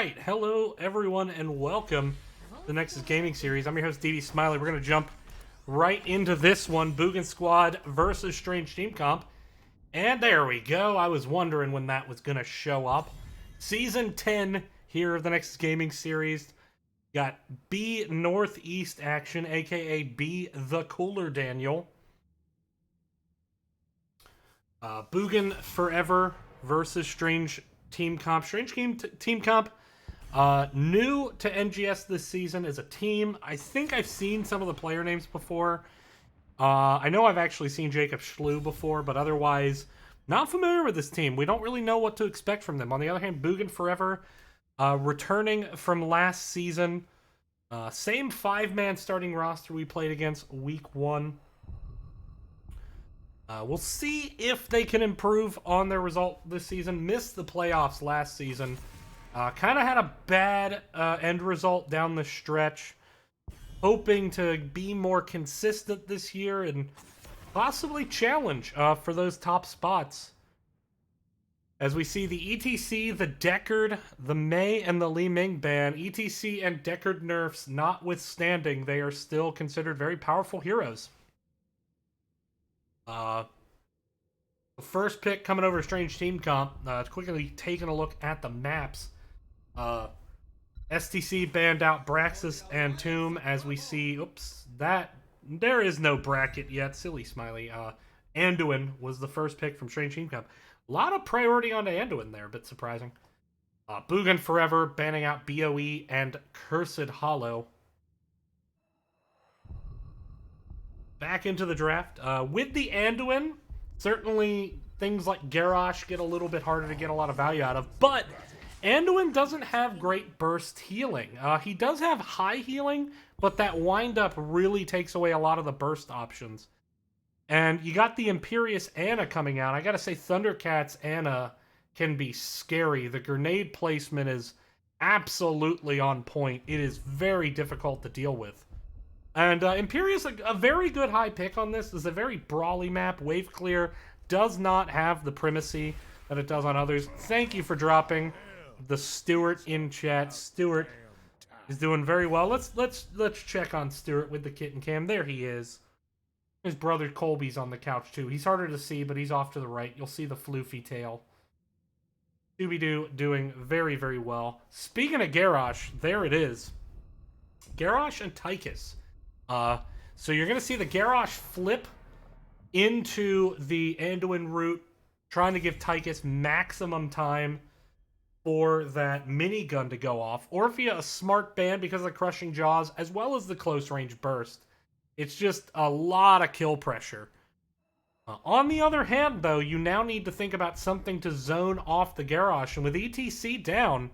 right, hello everyone and welcome to the Nexus Gaming Series. I'm your host DD Smiley. We're going to jump right into this one, Boogan Squad versus Strange Team Comp. And there we go. I was wondering when that was going to show up. Season 10 here of the Nexus Gaming Series. Got B Northeast action, aka B the Cooler Daniel. Boogan Forever versus Strange Team Comp. Strange Team Comp, new to NGS this season as a team. I think I've seen some of the player names before. I know I've actually seen Jacob Schlew before, but otherwise, not familiar with this team. We don't really know what to expect from them. On the other hand, Boogan Forever, returning from last season. Same 5-man starting roster we played against week 1. We'll see if they can improve on their result this season. Missed the playoffs last season. Kind of had a bad end result down the stretch. Hoping to be more consistent this year and possibly challenge for those top spots. As we see the ETC, the Deckard, the Mei, and the Li Ming ban, ETC and Deckard nerfs notwithstanding, they are still considered very powerful heroes. The first pick coming over to Strange Team Comp, quickly taking a look at the maps. STC banned out Braxis and Tomb as we see, there is no bracket yet, silly Smiley. Anduin was the first pick from Strange Team Comp. A lot of priority on Anduin there, a bit surprising. Boogan Forever banning out BOE and Cursed Hollow. Back into the draft. With the Anduin, certainly things like Garrosh get a little bit harder to get a lot of value out of, but Anduin doesn't have great burst healing. He does have high healing, but that wind-up really takes away a lot of the burst options. And you got the Imperious Anna coming out. I gotta say, Thundercats Anna can be scary. The grenade placement is absolutely on point. It is very difficult to deal with. And Imperious, a very good high pick on this. This is a very brawly map. Wave clear does not have the primacy that it does on others. Thank you for dropping the Stuart in chat. Stuart is doing very well. Let's check on Stuart with the kitten cam. There he is. His brother Colby's on the couch too. He's harder to see, but he's off to the right. You'll see the floofy tail. Scooby-Doo doing very, very well. Speaking of Garrosh, there it is. Garrosh and Tychus. So you're going to see the Garrosh flip into the Anduin route, trying to give Tychus maximum time for that minigun to go off, or via a smart ban because of the Crushing Jaws, as well as the close range burst. It's just a lot of kill pressure. On the other hand, though, you now need to think about something to zone off the Garrosh, and with ETC down,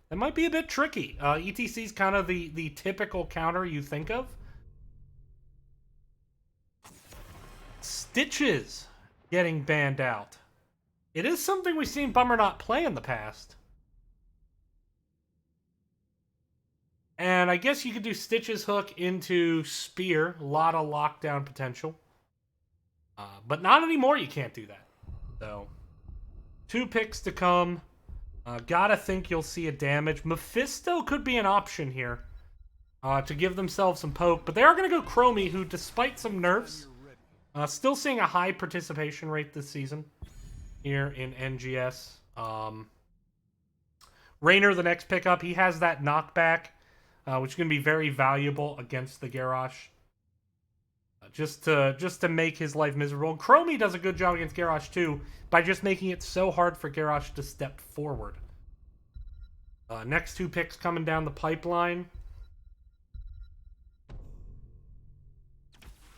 that might be a bit tricky. ETC's kind of the typical counter you think of. Stitches getting banned out. It is something we've seen Bummer not play in the past. And I guess you could do Stitch's hook into Spear. A lot of lockdown potential. But not anymore, you can't do that. So, 2 picks to come. Gotta think you'll see a damage. Mephisto could be an option here to give themselves some poke. But they are going to go Chromie, who, despite some nerfs, still seeing a high participation rate this season here in NGS. Raynor, the next pickup, he has that knockback. Which is going to be very valuable against the Garrosh. Just to make his life miserable. Chromie does a good job against Garrosh too, by just making it so hard for Garrosh to step forward. Next 2 picks coming down the pipeline.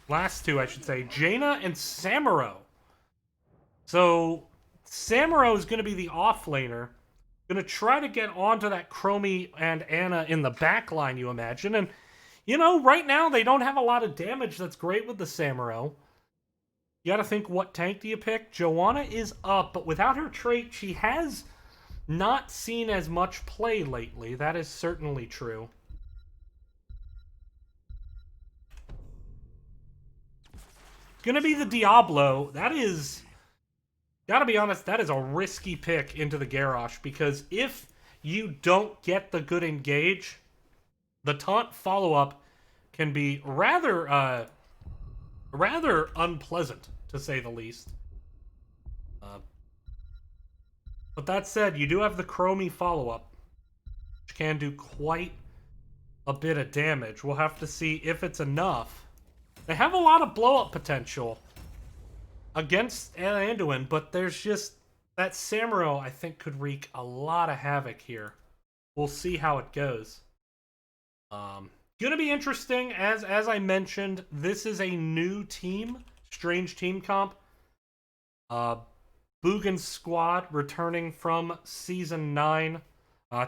Last 2, I should say. Jaina and Samuro. So, Samuro is going to be the offlaner. Going to try to get onto that Chromie and Anna in the back line, you imagine. And, you know, right now they don't have a lot of damage that's great with the Samuro. You got to think, what tank do you pick? Joanna is up, but without her trait, she has not seen as much play lately. That is certainly true. Going to be the Diablo. That is... Gotta be honest, that is a risky pick into the Garrosh, because if you don't get the good engage, the taunt follow-up can be rather unpleasant, to say the least. But that said, you do have the Chromie follow-up, which can do quite a bit of damage. We'll have to see if it's enough. They have a lot of blow-up potential against Anduin, but there's just... that Samuro, I think, could wreak a lot of havoc here. We'll see how it goes. Gonna be interesting. As I mentioned, this is a new team. Strange team comp. Boogan's squad returning from Season 9.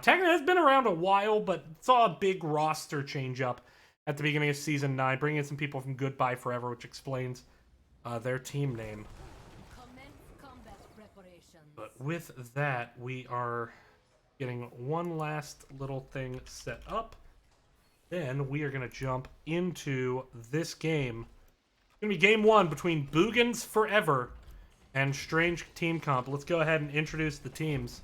Technically, it's been around a while, but saw a big roster change up at the beginning of Season 9, bringing in some people from Goodbye Forever, which explains their team name. But with that, we are getting one last little thing set up. Then we are going to jump into this game. It's going to be game one between Boogan's Forever and Strange Team Comp. Let's go ahead and introduce the teams.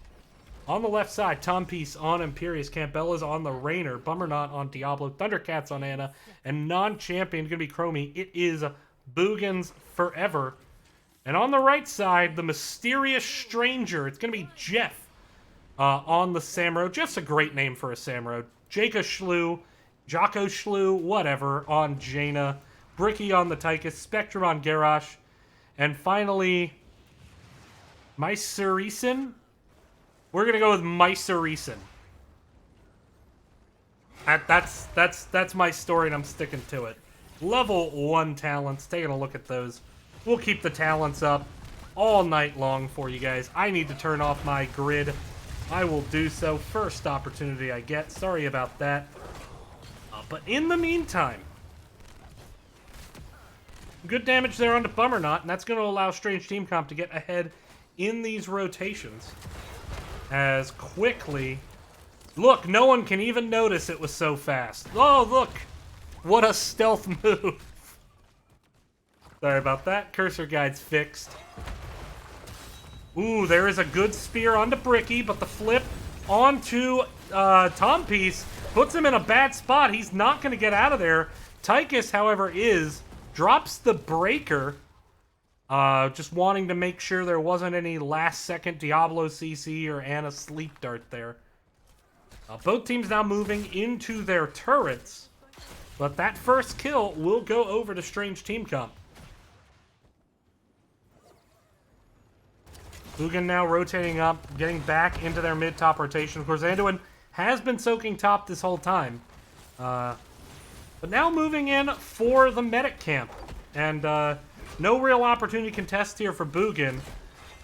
On the left side, Tom Peace on Imperius, Campella's on the Rainer, Bummernot on Diablo, Thundercats on Ana, and non-champion going to be Chromie. It is Boogan's Forever. And on the right side, the mysterious stranger. It's going to be Jeff on the Samuro. Jeff's a great name for a Samuro. Jaka Shlu, Jocko Shlu, whatever, on Jaina. Bricky on the Tychus, Spectrum on Garrosh. And finally, Mycericin. We're going to go with Mycericin. That's my story, and I'm sticking to it. Level 1 talents. Taking a look at those. We'll keep the talents up all night long for you guys. I need to turn off my grid. I will do so first opportunity I get. Sorry about that. But in the meantime, good damage there onto Bummernot, and that's going to allow Strange Team Comp to get ahead in these rotations. As quickly... Look, no one can even notice it was so fast. Oh, look! What a stealth move! Sorry about that. Cursor guide's fixed. Ooh, there is a good spear onto Bricky, but the flip onto Tom Peace puts him in a bad spot. He's not going to get out of there. Tychus, however, drops the breaker. Just wanting to make sure there wasn't any last-second Diablo CC or Ana sleep dart there. Both teams now moving into their turrets, but that first kill will go over to Strange Team Comp. Boogan now rotating up, getting back into their mid-top rotation. Of course, Anduin has been soaking top this whole time. But now moving in for the medic camp. And no real opportunity to contest here for Boogan.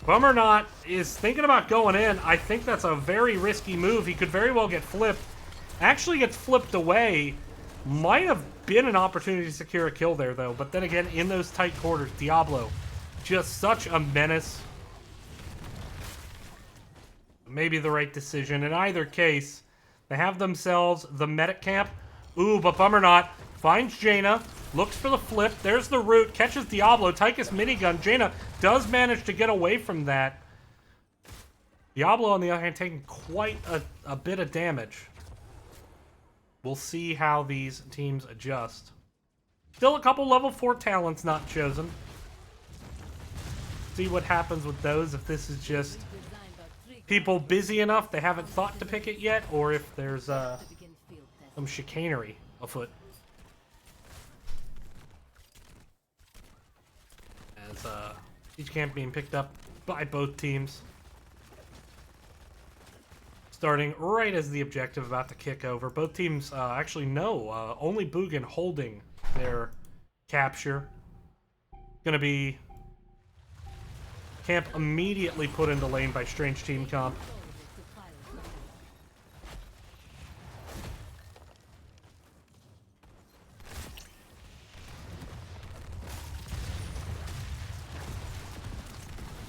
Bummernot is thinking about going in. I think that's a very risky move. He could very well get flipped. Actually gets flipped away. Might have been an opportunity to secure a kill there, though. But then again, in those tight quarters, Diablo, just such a menace. Maybe the right decision. In either case, they have themselves the medic camp. Ooh, but Bummernot finds Jaina, looks for the flip. There's the root, catches Diablo. Tychus minigun. Jaina does manage to get away from that. Diablo, on the other hand, taking quite a bit of damage. We'll see how these teams adjust. Still a couple level 4 talents not chosen. See what happens with those, if this is just people busy enough they haven't thought to pick it yet, or if there's some chicanery afoot. As each camp being picked up by both teams. Starting right as the objective about to kick over. Both teams actually no, only Boogan holding their capture. Gonna be camp immediately put into lane by Strange Team Comp.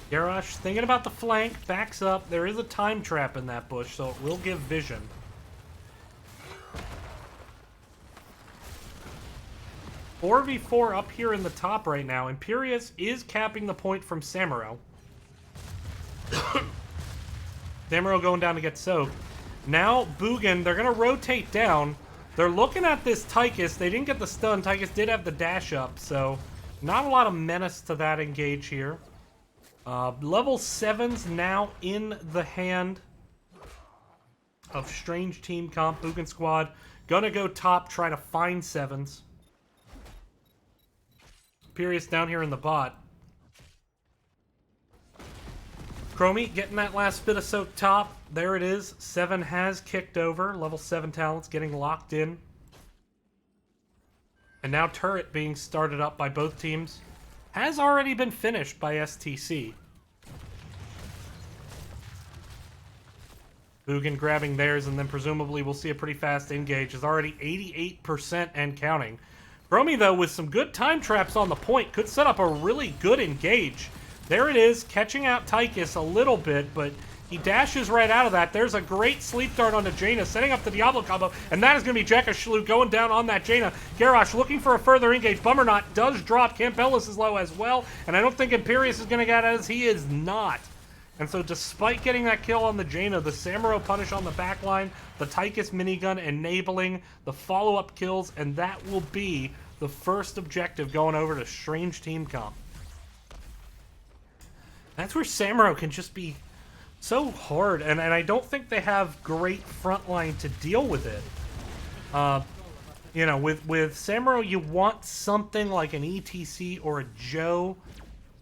Garrosh thinking about the flank, backs up. There is a time trap in that bush, so it will give vision. Four v 4 up here in the top right now. Imperius is capping the point from Samuro. Samuro going down to get soaked. Now, Boogan, they're going to rotate down. They're looking at this Tychus. They didn't get the stun. Tychus did have the dash up, so not a lot of menace to that engage here. Level 7's now in the hand of Strange Team Comp. Boogan Squad gonna go top, try to find 7s. Imperius down here in the bot. Chromie getting that last bit of soak top. There it is. 7 has kicked over. Level 7 talents getting locked in. And now turret being started up by both teams. Has already been finished by STC. Boogan grabbing theirs, and then presumably we'll see a pretty fast engage. Is already 88% and counting. Chromie, though, with some good time traps on the point, could set up a really good engage. There it is, catching out Tychus a little bit, but he dashes right out of that. There's a great sleep dart onto Jaina, setting up the Diablo combo, and that is going to be Jekka Shlu going down on that Jaina. Garrosh looking for a further engage. Bummernot does drop. Campbellis is low as well, and I don't think Imperius is going to get as he is not. And so despite getting that kill on the Jaina, the Samuro punish on the backline, the Tychus minigun enabling the follow-up kills, and that will be the first objective going over to Strange Team Comp. That's where Samuro can just be so hard, and I don't think they have great frontline to deal with it. You know, with Samuro, you want something like an ETC or a Joe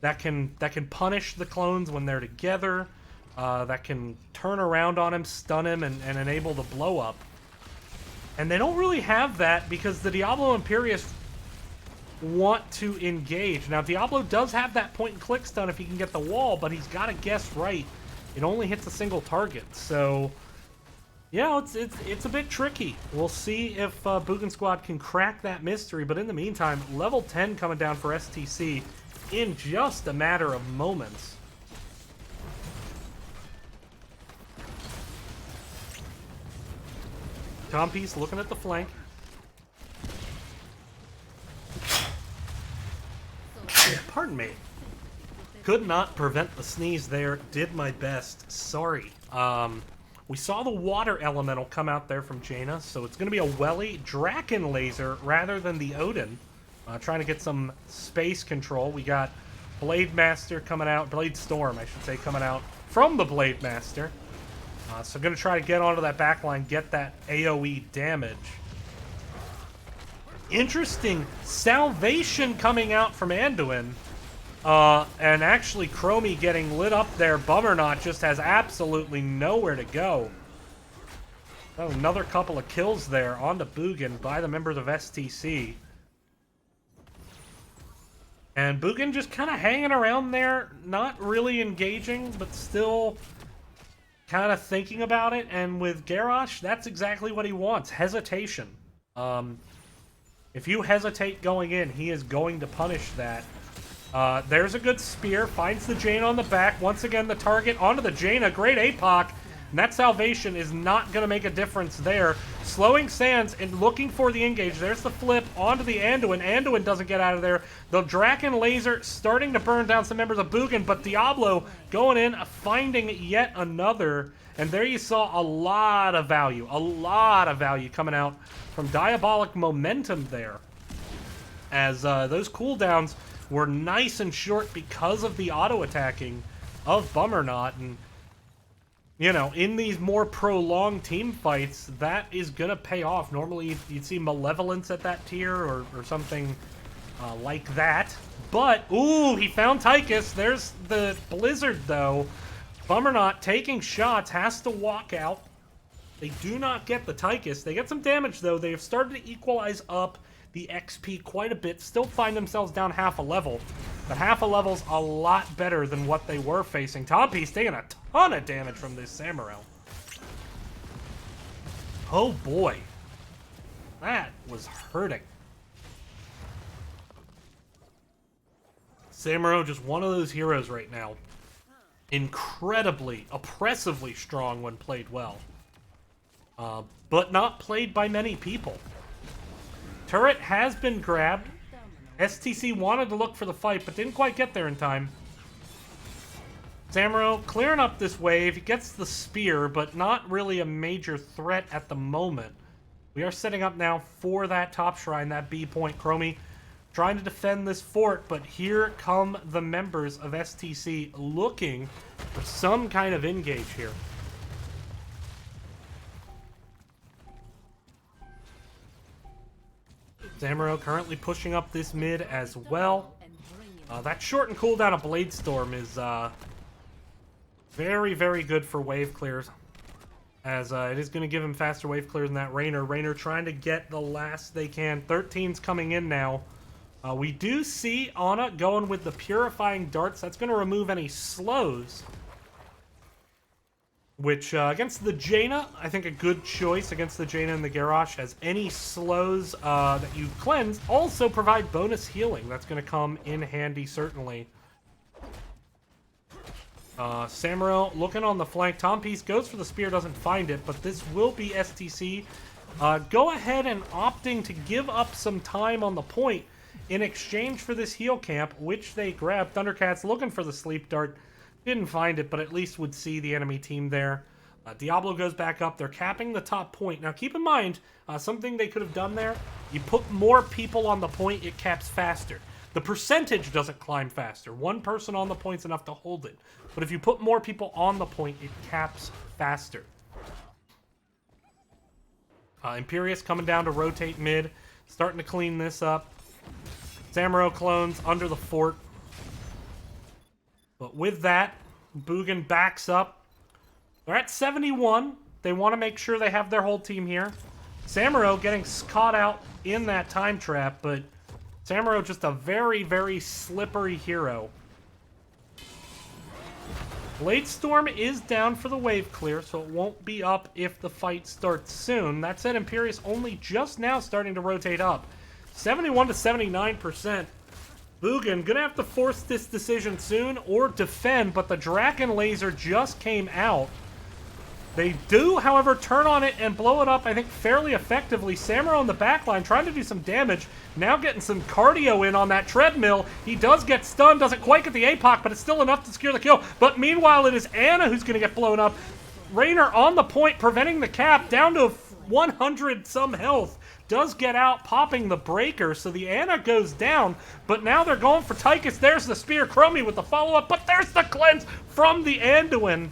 that can punish the clones when they're together, that can turn around on him, stun him, and enable the blow up. And they don't really have that because the Diablo Imperius want to engage. Now, Diablo does have that point and click stun if he can get the wall, but he's got to guess right. It only hits a single target, so yeah, it's a bit tricky. We'll see if Boogan Squad can crack that mystery, but in the meantime, level 10 coming down for STC in just a matter of moments. Tompies looking at the flank. Pardon me. Could not prevent the sneeze there. Did my best. Sorry. We saw the water elemental come out there from Jaina, so it's going to be a Welly Draken laser rather than the Odin. Trying to get some space control. We got Blade Master coming out. Blade Storm, I should say, coming out from the Blade Master. So going to try to get onto that backline, get that AoE damage. Interesting salvation coming out from Anduin. And actually Chromie getting lit up there. Bummernot just has absolutely nowhere to go. Oh, another couple of kills there onto Boogan by the members of STC. And Boogan just kind of hanging around there, not really engaging, but still kind of thinking about it. And with Garrosh, that's exactly what he wants, hesitation. If you hesitate going in, he is going to punish that. There's a good spear, finds the Jaina on the back. Once again, the target onto the Jaina, great APOC. And that salvation is not going to make a difference there. Slowing Sands and looking for the engage. There's the flip onto the Anduin. Anduin doesn't get out of there. The Draken laser starting to burn down some members of Boogan, but Diablo going in, finding yet another. And there you saw a lot of value coming out from Diabolic Momentum there. As those cooldowns were nice and short because of the auto-attacking of Bummernot. And you know, in these more prolonged team fights, that is going to pay off. Normally, you'd see Malevolence at that tier or something like that. But, ooh, he found Tychus. There's the Blizzard, though. Bummernot taking shots, has to walk out. They do not get the Tychus. They get some damage, though. They have started to equalize up the XP quite a bit. Still find themselves down half a level. But half a level's a lot better than what they were facing. Tompi's taking a ton of damage from this Samuro. Oh boy. That was hurting. Samuro, just one of those heroes right now. Incredibly, oppressively strong when played well. But not played by many people. Turret has been grabbed. STC wanted to look for the fight, but didn't quite get there in time. Samuro clearing up this wave. He gets the spear, but not really a major threat at the moment. We are setting up now for that top shrine, that B point. Chromie trying to defend this fort, but here come the members of STC looking for some kind of engage here. Samuro currently pushing up this mid as well. That shortened cooldown of Blade Storm is very, very good for wave clears, as it is going to give him faster wave clears than that Raynor. Raynor trying to get the last they can. 13's coming in now. We do see Ana going with the Purifying Darts. That's going to remove any slows, which against the Jaina, I think a good choice against the Jaina and the Garrosh, as any slows that you cleanse also provide bonus healing. That's going to come in handy, certainly. Samuro looking on the flank. Tom Peace goes for the spear, doesn't find it, but this will be STC. Go ahead and opting to give up some time on the point in exchange for this heal camp, which they grab. Thundercats looking for the sleep dart. Didn't find it, but at least would see the enemy team there. Diablo goes back up. They're capping the top point. Now, keep in mind, something they could have done there. You put more people on the point, it caps faster. The percentage doesn't climb faster. One person on the point's enough to hold it. But if you put more people on the point, it caps faster. Imperius coming down to rotate mid. Starting to clean this up. Samuro clones under the fort. But with that, Boogan backs up. They're at 71. They want to make sure they have their whole team here. Samuro getting caught out in that time trap, but Samuro just a very, very slippery hero. Blade Storm is down for the wave clear, so it won't be up if the fight starts soon. That said, Imperius only just now starting to rotate up. 71 to 79%. Boogan gonna have to force this decision soon or defend, but the Draken Laser just came out. They do, however, turn on it and blow it up, I think, fairly effectively. Samuro on the backline trying to do some damage. Now getting some cardio in on that treadmill. He does get stunned, doesn't quite get the APOC, but it's still enough to secure the kill. But meanwhile, it is Ana who's going to get blown up. Raynor on the point, preventing the cap, down to 100 some health. Does get out, popping the breaker, so the Ana goes down. But now they're going for Tychus. There's the spear. Chromie with the follow-up, but there's the cleanse from the Anduin.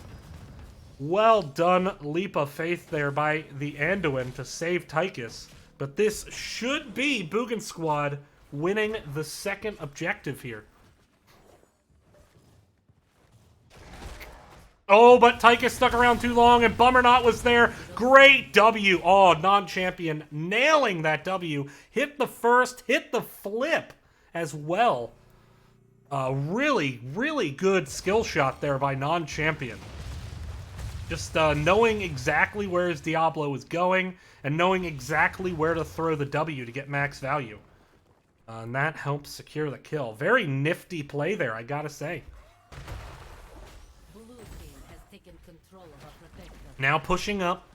Well done, leap of faith there by the Anduin to save Tychus. But this should be Boogan Squad winning the second objective here. Oh, but Tychus stuck around too long, and Bummerknot was there. Great W. Oh, non-champion nailing that W. Hit the first, hit the flip as well. Really, really good skill shot there by non-champion. Just knowing exactly where his Diablo is going and knowing exactly where to throw the W to get max value. And that helps secure the kill. Very nifty play there, I gotta say. Now pushing up.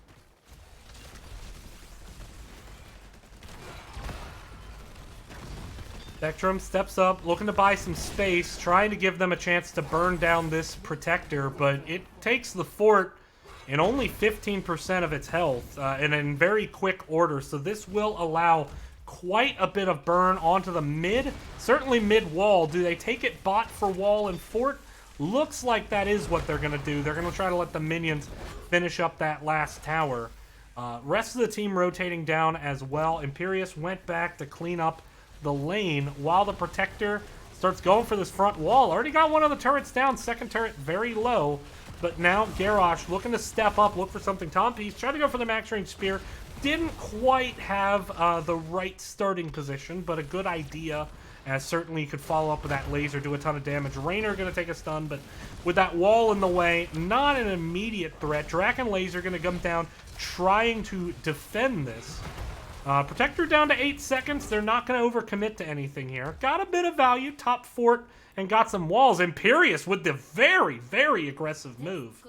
Spectrum steps up, looking to buy some space, trying to give them a chance to burn down this protector, but it takes the fort in only 15% of its health, and in very quick order, so this will allow quite a bit of burn onto the mid, certainly mid-wall. Do they take it bot for wall and fort? Looks like that is what they're going to do. They're going to try to let the minions finish up that last tower. Rest of the team rotating down as well. Imperius went back to clean up the lane while the protector starts going for this front wall. Already got one of the turrets down. Second turret very low. But now Garrosh looking to step up, look for something. Tom Peace trying to go for the max range spear. Didn't quite have the right starting position, but a good idea. As certainly you could follow up with that laser, do a ton of damage. Raynor going to take a stun, but with that wall in the way, not an immediate threat. Draken Laser going to come down, trying to defend this. Protector down to 8 seconds. They're not going to overcommit to anything here. Got a bit of value, top fort, and got some walls. Imperius with the very, very aggressive move.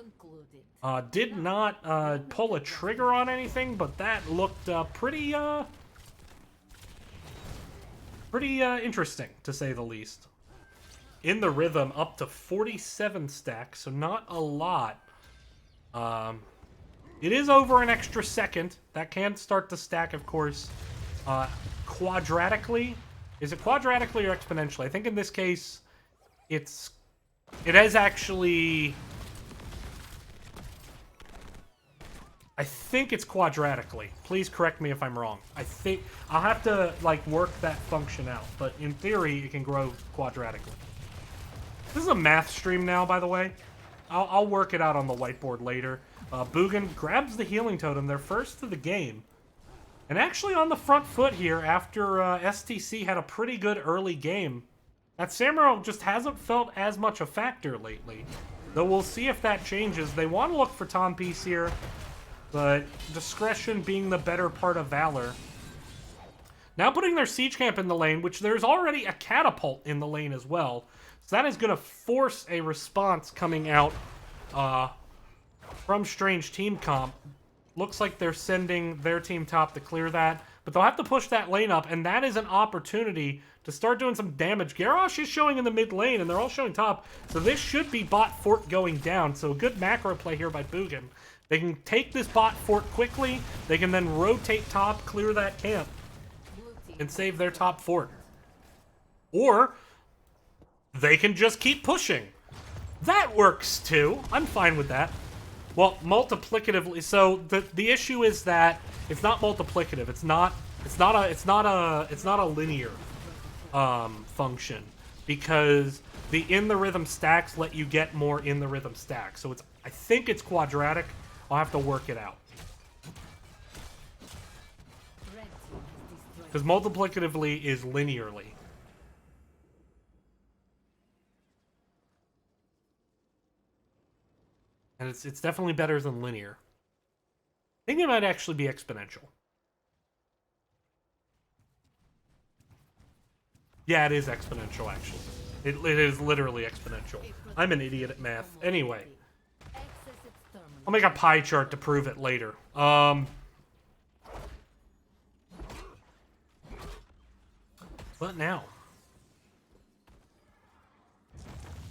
Did not pull a trigger on anything, but that looked pretty interesting, to say the least. in the rhythm up to 47 stacks, so not a lot. It is over an extra second. That can start the stack, of course, quadratically. Is it quadratically or exponentially? I think in this case, it is actually... I think it's quadratically. Please correct me if I'm wrong. I think I'll have to like work that function out, but in theory it can grow quadratically. This is a math stream now, by the way. I'll work it out on the whiteboard later. Boogan grabs the healing totem. They're first to the game, and actually on the front foot here after STC had a pretty good early game. That Samuro just hasn't felt as much a factor lately, though we'll see if that changes. They want to look for Tom Peace here, but discretion being the better part of valor. Now putting their siege camp in the lane, which there's already a catapult in the lane as well. So that is going to force a response coming out from Strange Team Comp. Looks like they're sending their team top to clear that, but they'll have to push that lane up, and that is an opportunity to start doing some damage. Garrosh is showing in the mid lane, and they're all showing top, so this should be bot fort going down. So a good macro play here by Boogan. They can take this bot fort quickly. They can then rotate top, clear that camp, and save their top fort. Or they can just keep pushing. That works too. I'm fine with that. Well, multiplicatively. So the issue is that it's not multiplicative. It's not a linear function, because the in the rhythm stacks let you get more in the rhythm stacks. So I think it's quadratic. I'll have to work it out. Because multiplicatively is linearly. And it's definitely better than linear. I think it might actually be exponential. Yeah, it is exponential, actually. It is literally exponential. I'm an idiot at math. Anyway. I'll make a pie chart to prove it later. But now.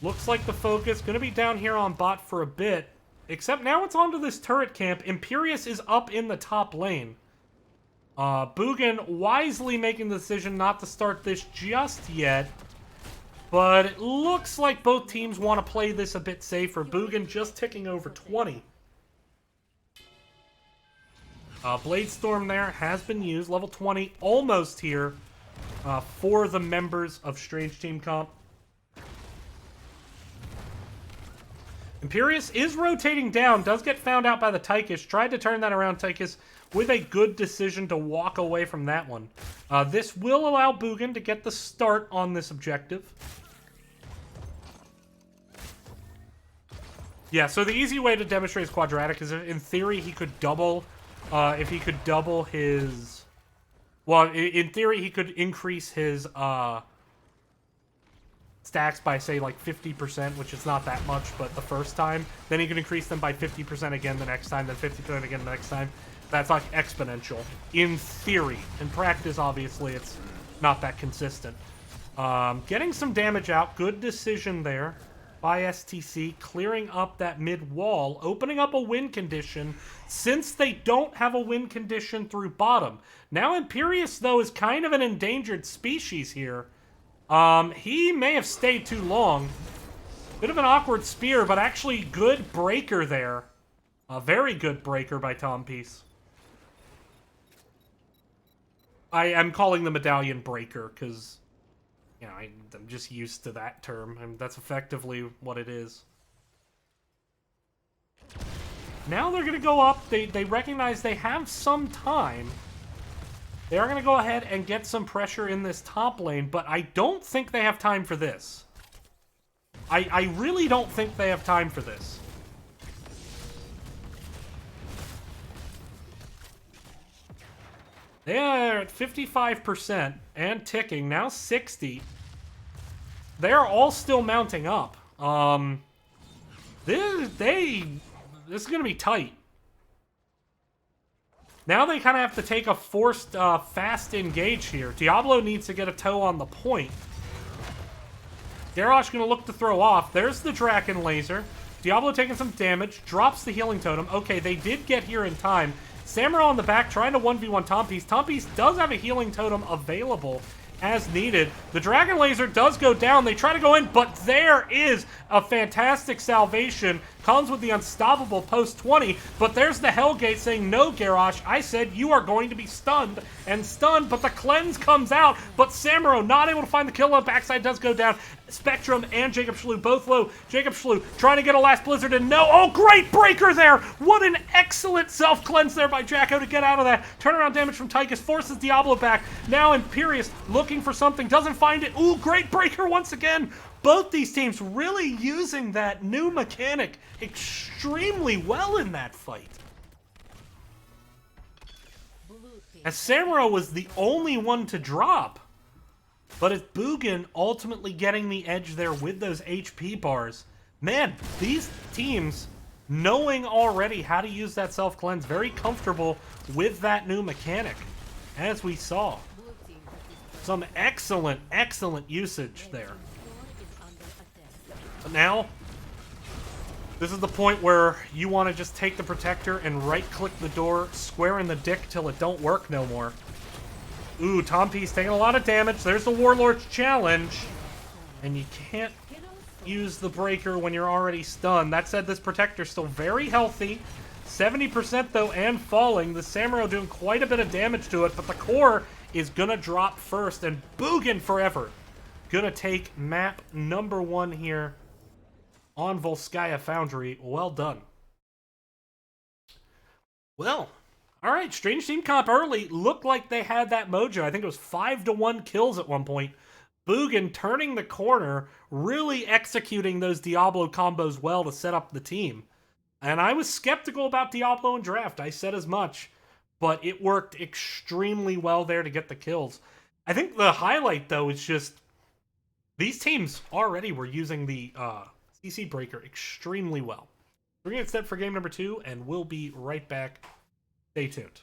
Looks like the focus going to be down here on bot for a bit. Except now it's onto this turret camp. Imperius is up in the top lane. Boogan wisely making the decision not to start this just yet. But it looks like both teams want to play this a bit safer. Boogan just ticking over 20. Blade Storm there has been used. Level 20 almost here for the members of Strange Team Comp. Imperius is rotating down. Does get found out by the Tychus. Tried to turn that around. Tychus with a good decision to walk away from that one. This will allow Boogan to get the start on this objective. Yeah, so the easy way to demonstrate his quadratic is, in theory, he could double... if he could double his... Well, in theory, he could increase his stacks by, say, like 50%, which is not that much, but the first time. Then he could increase them by 50% again the next time, then 50% again the next time. That's like exponential, in theory. In practice, obviously, it's not that consistent. Getting some damage out. Good decision there by STC, clearing up that mid wall, opening up a win condition, since they don't have a win condition through bottom. Now Imperius, though, is kind of an endangered species here. He may have stayed too long. Bit of an awkward spear, but actually good breaker there. A very good breaker by Tom Peace. I am calling the medallion breaker because, you know, I'm just used to that term. I mean, that's effectively what it is. Now they're going to go up. They recognize they have some time. They are going to go ahead and get some pressure in this top lane, but I don't think they have time for this. I really don't think they have time for this. They are at 55% and ticking. Now 60. They are all still mounting up. This is going to be tight. Now they kind of have to take a forced fast engage here. Diablo needs to get a toe on the point. Garrosh gonna look to throw off. There's the Draken Laser. Diablo taking some damage, drops the healing totem. Okay, they did get here in time. Samurai on the back trying to 1v1 Tompies. Tompies does have a healing totem available as needed. The Dragon Laser does go down. They try to go in, but there is a fantastic salvation. Comes with the unstoppable post 20, but there's the Hellgate saying, no, Garrosh, I said you are going to be stunned and stunned, but the cleanse comes out, but Samuro not able to find the kill. On backside does go down. Spectrum and Jacob Schlu both low. Jacob Schlu trying to get a last Blizzard and no. Oh, great breaker there. What an excellent self-cleanse there by Jacko to get out of that. Turnaround damage from Tychus forces Diablo back. Now Imperious looking for something, doesn't find it. Ooh, great breaker once again. Both these teams really using that new mechanic extremely well in that fight. As Samuro was the only one to drop. But it's Boogan ultimately getting the edge there with those HP bars. Man, these teams, knowing already how to use that self-cleanse, very comfortable with that new mechanic, as we saw. Some excellent, excellent usage there. But now, this is the point where you want to just take the Protector and right-click the door, square in the dick till it don't work no more. Ooh, Tompi's taking a lot of damage. There's the Warlord's challenge. And you can't use the breaker when you're already stunned. That said, this Protector's still very healthy. 70% though, and falling. The Samuro doing quite a bit of damage to it, but the core is gonna drop first, and Boogan forever gonna take map number 1 here on Volskaya Foundry. Well done. Well, alright, Strange Team Comp early looked like they had that mojo. I think it was 5-1 kills at one point. Boogan turning the corner, really executing those Diablo combos well to set up the team. And I was skeptical about Diablo in draft. I said as much. But it worked extremely well there to get the kills. I think the highlight, though, is just these teams already were using the CC Breaker extremely well. We're going to get set for game number 2, and we'll be right back. Stay tuned.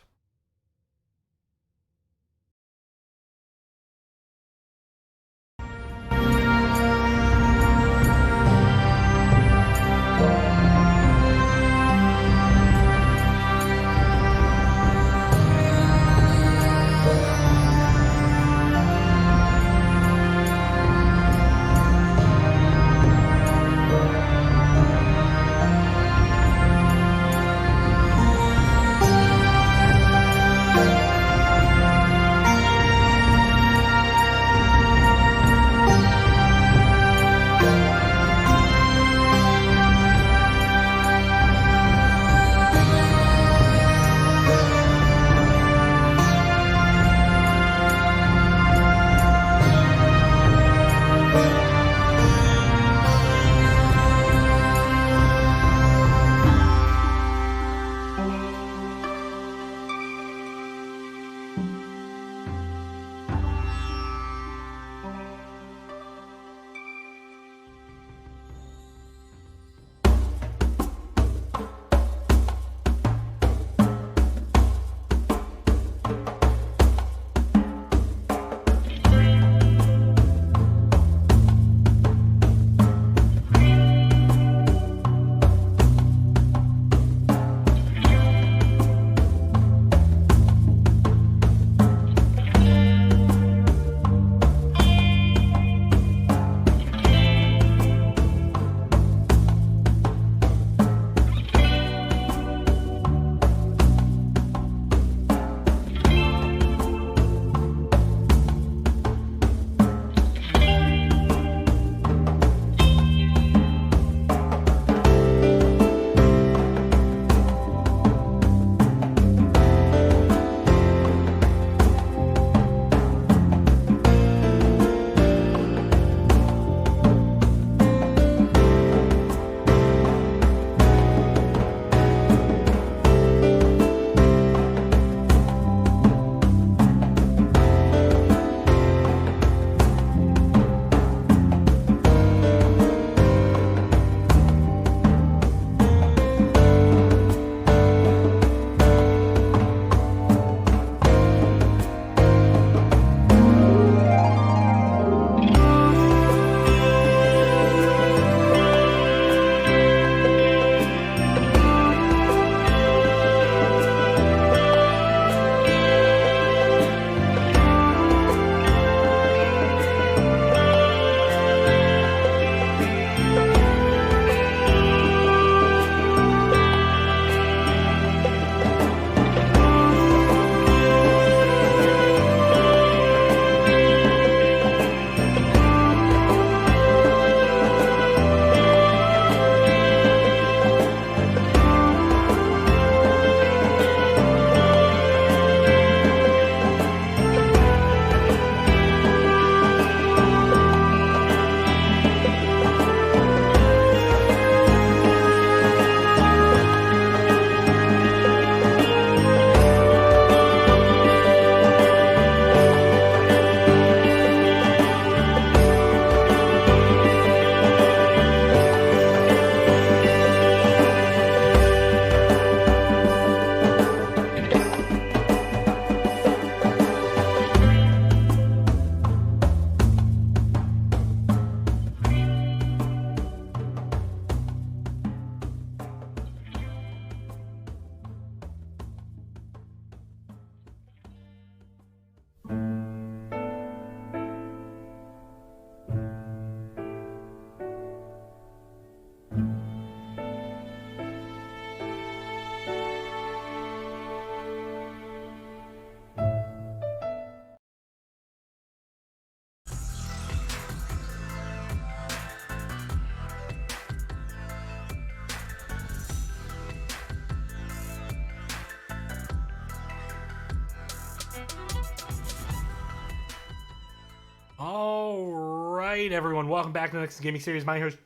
Alright, everyone, welcome back to the next gaming series. My host,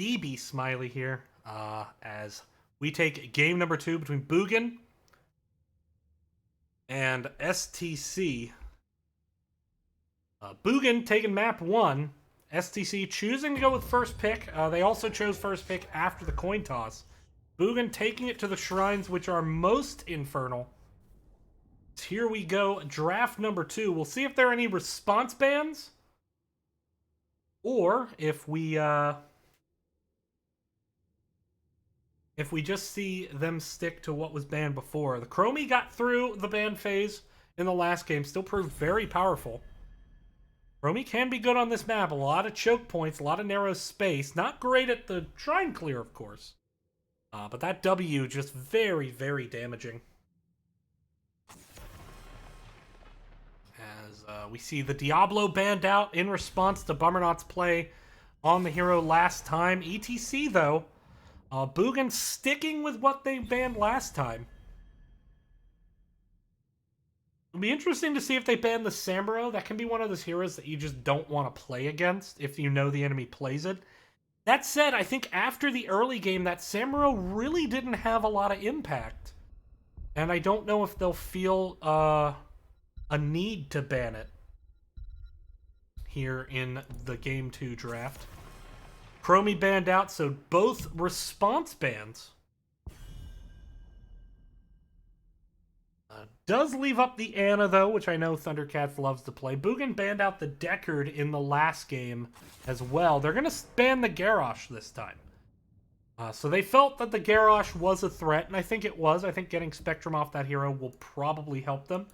DB Smiley here, as we take game number 2 between Boogan and STC. Boogan taking map 1, STC choosing to go with first pick. They also chose first pick after the coin toss. Boogan taking it to the shrines which are most infernal. Here we go, draft number 2. We'll see if there are any response bans, or if we just see them stick to what was banned before. The Chromie got through the ban phase in the last game, still proved very powerful. Chromie can be good on this map. A lot of choke points, a lot of narrow space. Not great at the shrine clear, of course. But that W just very, very damaging. As we see the Diablo banned out in response to Bummernot's play on the hero last time. ETC, though, Boogan sticking with what they banned last time. It'll be interesting to see if they ban the Samuro. That can be one of those heroes that you just don't want to play against if you know the enemy plays it. That said, I think after the early game, that Samuro really didn't have a lot of impact. And I don't know if they'll feel a need to ban it here in the Game 2 draft. Chromie banned out, so both response bans. Does leave up the Ana, though, which I know Thundercats loves to play. Boogan banned out the Deckard in the last game as well. They're going to ban the Garrosh this time. So they felt that the Garrosh was a threat, and I think it was. I think getting Spectrum off that hero will probably help them.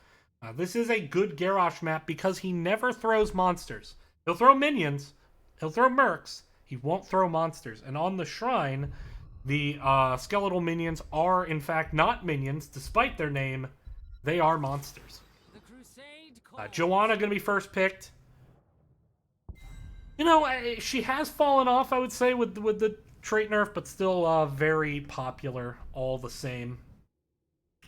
This is a good Garrosh map because he never throws monsters. He'll throw minions, he'll throw mercs, he won't throw monsters. And on the shrine, the skeletal minions are, in fact, not minions, despite their name. They are monsters. Joanna going to be first picked. You know, she has fallen off, I would say, with the trait nerf, but still very popular all the same.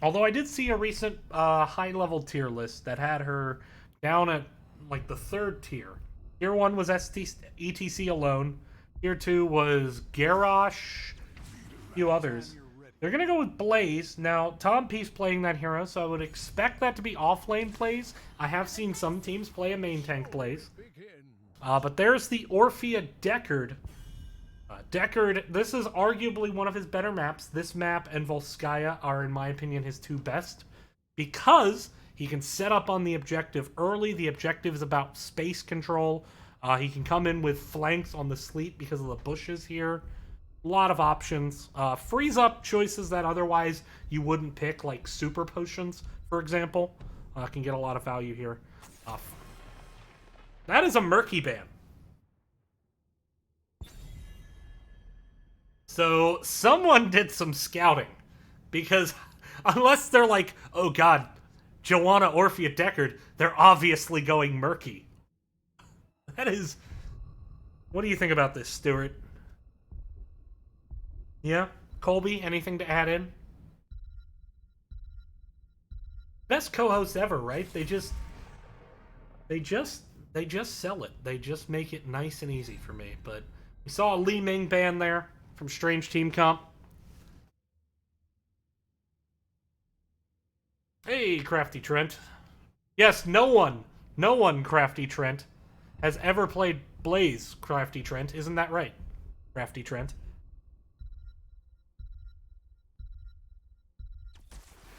Although I did see a recent high-level tier list that had her down at, like, the 3rd tier. Tier 1 was ETC alone. Tier 2 was Garrosh, a few others. They're going to go with Blaze. Now, Tom P's playing that hero, so I would expect that to be off-lane plays. I have seen some teams play a main tank Blaze. But there's the Orphea Deckard. Deckard, this is arguably one of his better maps. This map and Volskaya are, in my opinion, his 2 best. Because he can set up on the objective early. The objective is about space control. He can come in with flanks on the sleep because of the bushes here. A lot of options. Frees up choices that otherwise you wouldn't pick, like super potions, for example. Can get a lot of value here. That is a murky ban. So someone did some scouting. Because unless they're like, oh god, Joanna Orphea Deckard, they're obviously going murky. That is... What do you think about this, Stuart? Yeah? Colby, anything to add in? Best co-host ever, right? They just sell it. They just make it nice and easy for me. But we saw a Li Ming ban there from Strange Team Comp. Hey, Crafty Trent. Yes, no one, Crafty Trent, has ever played Blaze, Crafty Trent. Isn't that right, Crafty Trent?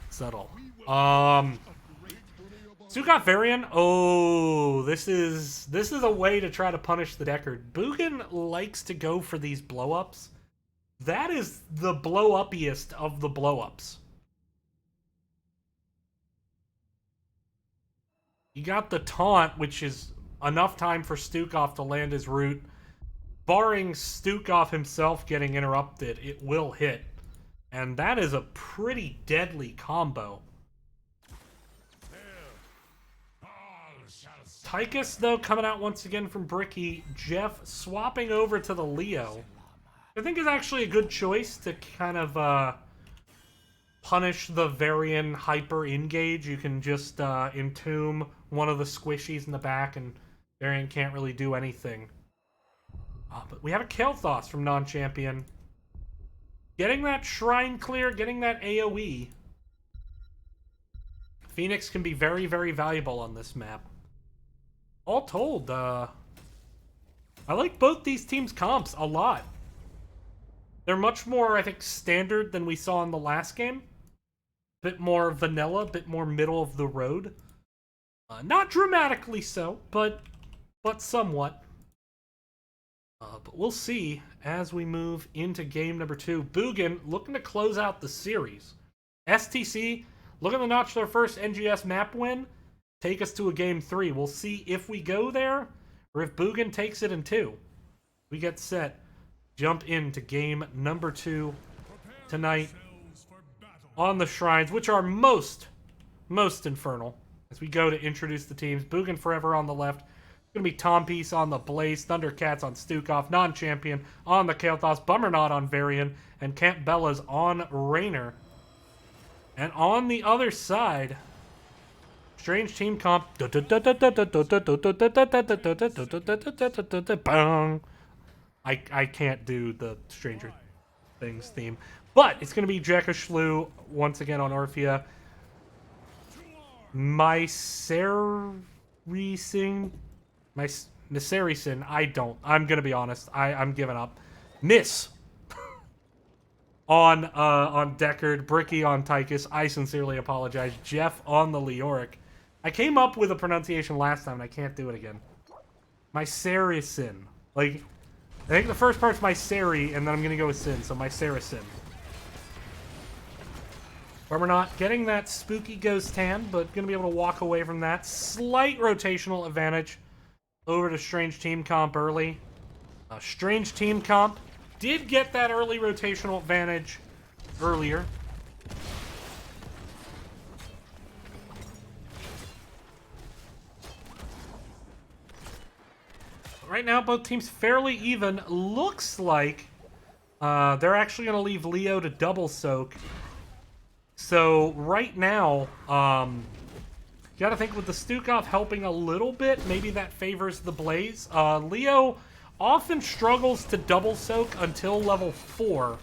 Subtle. Sukat Varian. Oh, this is a way to try to punish the Deckard. Boogan likes to go for these blow-ups. That is the blow-uppiest of the blow-ups. You got the taunt, which is enough time for Stukov to land his root. Barring Stukov himself getting interrupted, it will hit. And that is a pretty deadly combo. Tychus, though, coming out once again from Bricky. Jeff swapping over to the Leo. I think is actually a good choice to kind of punish the Varian hyper engage. You can just entomb one of the squishies in the back and Varian can't really do anything. But we have a Kael'thas from non-champion. Getting that shrine clear, getting that AoE. Phoenix can be very, very valuable on this map. All told, I like both these teams' comps a lot. They're much more, I think, standard than we saw in the last game. Bit more vanilla, bit more middle of the road. Not dramatically so, but somewhat. But we'll see as we move into game number 2. Boogan looking to close out the series. STC looking to notch their first NGS map win. Take us to a game 3. We'll see if we go there or if Boogan takes it in 2. We get set. Jump into game number 2 tonight on the shrines, which are most infernal. As we go to introduce the teams, Boogan forever on the left. It's going to be Tompiece on the Blaze, Thundercats on Stukov, non-champion on the Kael'thas, Bummernot on Varian, and Camp Bella's on Raynor. And on the other side, strange team comp. I can't do the Stranger Things theme. But it's going to be Jekashlu once again on Orphea. Mycericin, I'm going to be honest. I'm giving up. Miss on Deckard. Bricky on Tychus. I sincerely apologize. Jeff on the Leoric. I came up with a pronunciation last time and I can't do it again. Mycericin. Like, I think the first part's Myceri, and then I'm going to go with Sin, so Mycericin. We're not getting that spooky ghost hand, but going to be able to walk away from that. Slight rotational advantage over to Strange Team Comp early. Strange Team Comp did get that early rotational advantage earlier. Right now, both teams fairly even. Looks like they're actually going to leave Leo to double soak. So right now, you got to think with the Stukov helping a little bit, maybe that favors the Blaze. Leo often struggles to double soak until level 4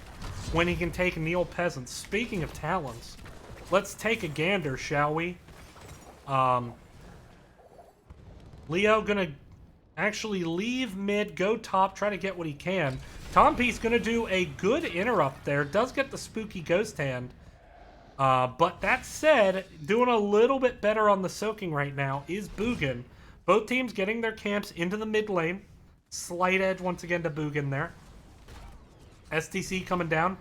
when he can take Neil Peasant. Speaking of talents, let's take a gander, shall we? Leo gonna actually leave mid, go top, try to get what he can. Tompiece gonna do a good interrupt there. Does get the spooky ghost hand. But that said, doing a little bit better on the soaking right now is Boogan. Both teams getting their camps into the mid lane. Slight edge once again to Boogan there. STC coming down.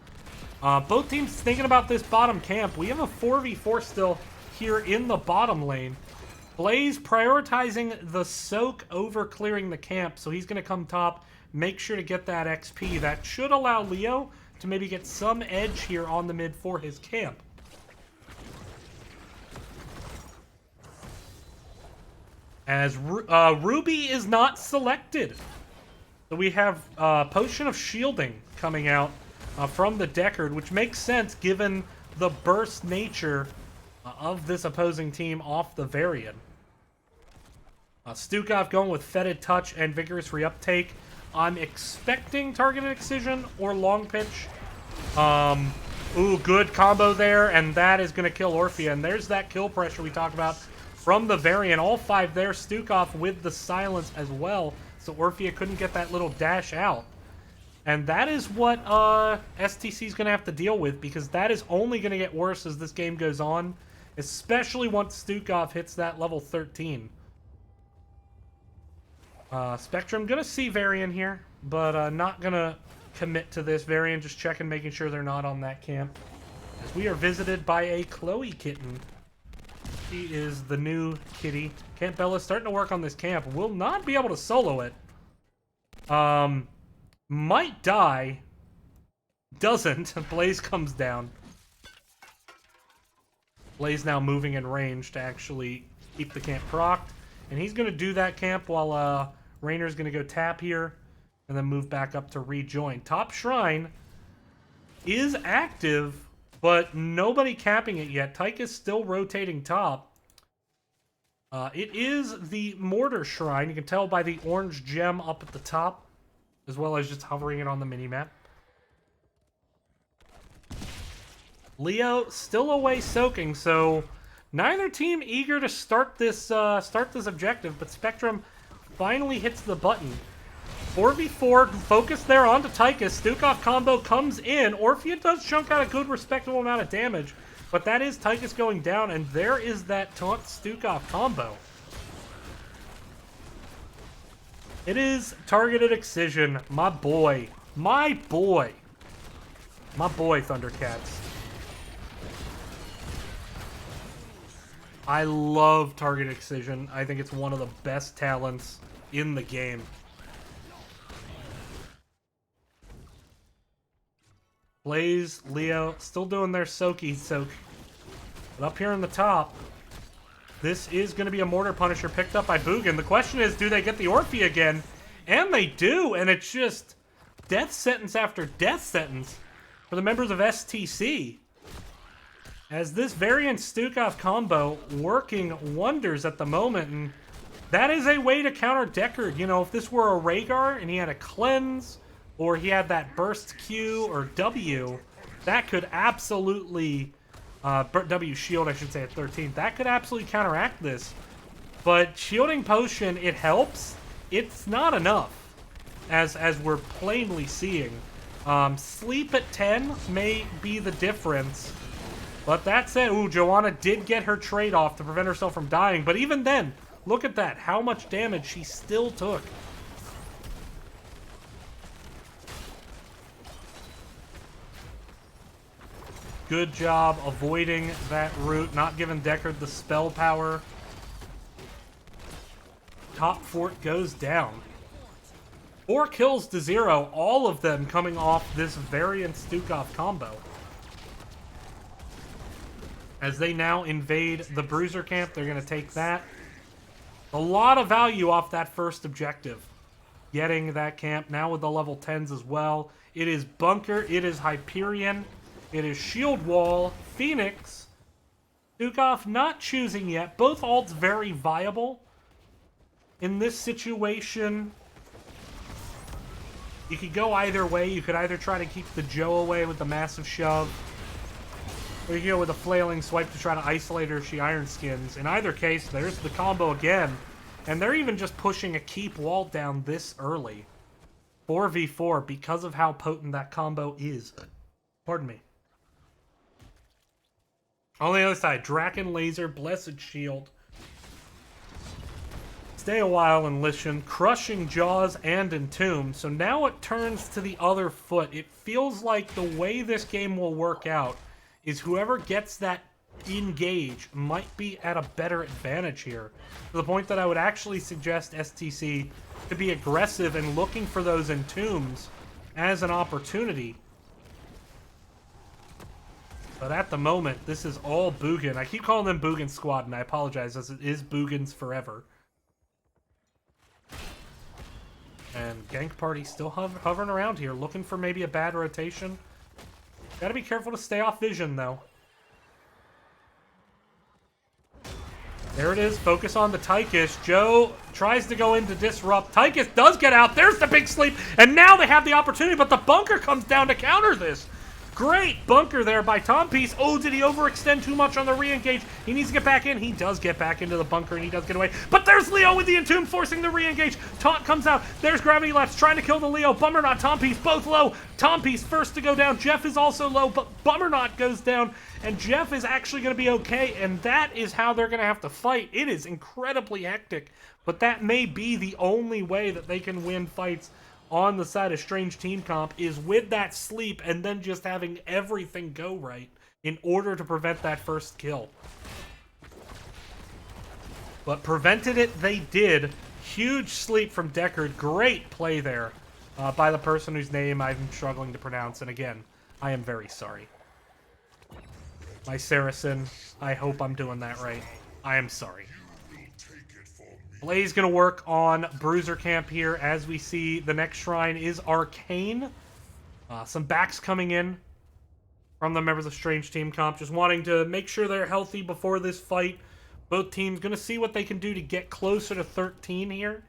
Both teams thinking about this bottom camp. We have a 4v4 still here in the bottom lane. Blaze prioritizing the soak over clearing the camp, so he's going to come top, make sure to get that XP. That should allow Leo to maybe get some edge here on the mid for his camp. As Ruby is not selected. So we have Potion of Shielding coming out from the Deckard, which makes sense given the burst nature of this opposing team off the Varian. Stukov going with Fetid Touch and Vigorous Reuptake. I'm expecting Targeted Excision or Long Pitch. Ooh, good combo there, and that is going to kill Orphea. And there's that kill pressure we talked about from the Varian. All 5 there. Stukov with the silence as well, so Orphea couldn't get that little dash out. And that is what STC is going to have to deal with, because that is only going to get worse as this game goes on, especially once Stukov hits that level 13. Spectrum going to see Varian here, but not going to commit to this. Varian just checking, making sure they're not on that camp. As we are visited by a Chloe kitten. She is the new kitty. Camp Bella starting to work on this camp. Will not be able to solo it. Might die. Doesn't. Blaze comes down. Blaze now moving in range to actually keep the camp procced. And he's going to do that camp while Raynor's going to go tap here and then move back up to rejoin. Top Shrine is active, but nobody capping it yet. Tychus still rotating top. It is the Mortar Shrine. You can tell by the orange gem up at the top. as well as just hovering it on the minimap. Leo still away soaking, so neither team eager to start this objective, but Spectrum finally hits the button. 4v4, focus there onto Tychus. Stukov combo comes in. Orphea does chunk out a good, respectable amount of damage, but that is Tychus going down, and there is that taunt Stukov combo. It is targeted excision. My boy. My boy. My boy, Thundercats. I love targeted excision. I think it's one of the best talents in the game. Blaze, Leo, still doing their soaky soak. But up here in the top, this is going to be a Mortar Punisher picked up by Boogan. The question is, do they get the Orphea again? And they do, and it's just death sentence after death sentence for the members of STC. As this variant Stukov combo working wonders at the moment, and that is a way to counter Deckard. You know, if this were a Rhaegar and he had a cleanse, or he had that burst Q or W, that could absolutely, W shield I should say at 13, that could absolutely counteract this. But shielding potion, it helps. It's not enough, as we're plainly seeing. Sleep at 10 may be the difference. But that said, ooh, Joanna did get her trade off to prevent herself from dying. But even then, look at that, how much damage she still took. Good job avoiding that route, not giving Deckard the spell power. Top fort goes down. 4 kills to 0, all of them coming off this variant Stukov combo. As they now invade the Bruiser camp, they're going to take that. A lot of value off that first objective. Getting that camp, now with the level 10s as well. It is Bunker, it is Hyperion. It is Shield Wall, Phoenix, Stukov not choosing yet. Both ults very viable. In this situation, you could go either way. You could either try to keep the Joe away with the massive shove, or you could go with a flailing swipe to try to isolate her if she iron skins. In either case, there's the combo again. And they're even just pushing a keep wall down this early. 4v4 because of how potent that combo is. Pardon me. On the other side, Draken Laser, Blessed Shield. Stay a while and listen. Crushing Jaws and Entomb. So now it turns to the other foot. It feels like the way this game will work out is whoever gets that engage might be at a better advantage here. To the point that I would actually suggest STC to be aggressive and looking for those Entombs as an opportunity. But at the moment, this is all Boogan. I keep calling them Boogan Squad, and I apologize, as it is Boogan's forever. And Gank Party still hovering around here, looking for maybe a bad rotation. Gotta be careful to stay off vision, though. There it is. Focus on the Tychus. Joe tries to go in to disrupt. Tychus does get out. There's the big sleep. And now they have the opportunity, but the bunker comes down to counter this. Great bunker there by Tompiece. Oh, did he overextend too much on the re-engage? He needs to get back in. He does get back into the bunker, and he does get away. But there's Leo with the Entomb forcing the re-engage. Taunt comes out. There's Gravity Lapse trying to kill the Leo. Bummernot, Tompiece, both low. Tompiece first to go down. Jeff is also low, but Bummernot goes down, and Jeff is actually going to be okay, and that is how they're going to have to fight. It is incredibly hectic, but that may be the only way that they can win fights on the side of Strange Team Comp, is with that sleep and then just having everything go right in order to prevent that first kill. But prevented it, they did. Huge sleep from Deckard. Great play there by the person whose name I'm struggling to pronounce. And again, I am very sorry. My Saracen, I hope I'm doing that right. I am sorry. Blaze going to work on Bruiser Camp here. As we see, the next shrine is Arcane. Some backs coming in from the members of Strange Team Comp. Just wanting to make sure they're healthy before this fight. Both teams going to see what they can do to get closer to 13 here.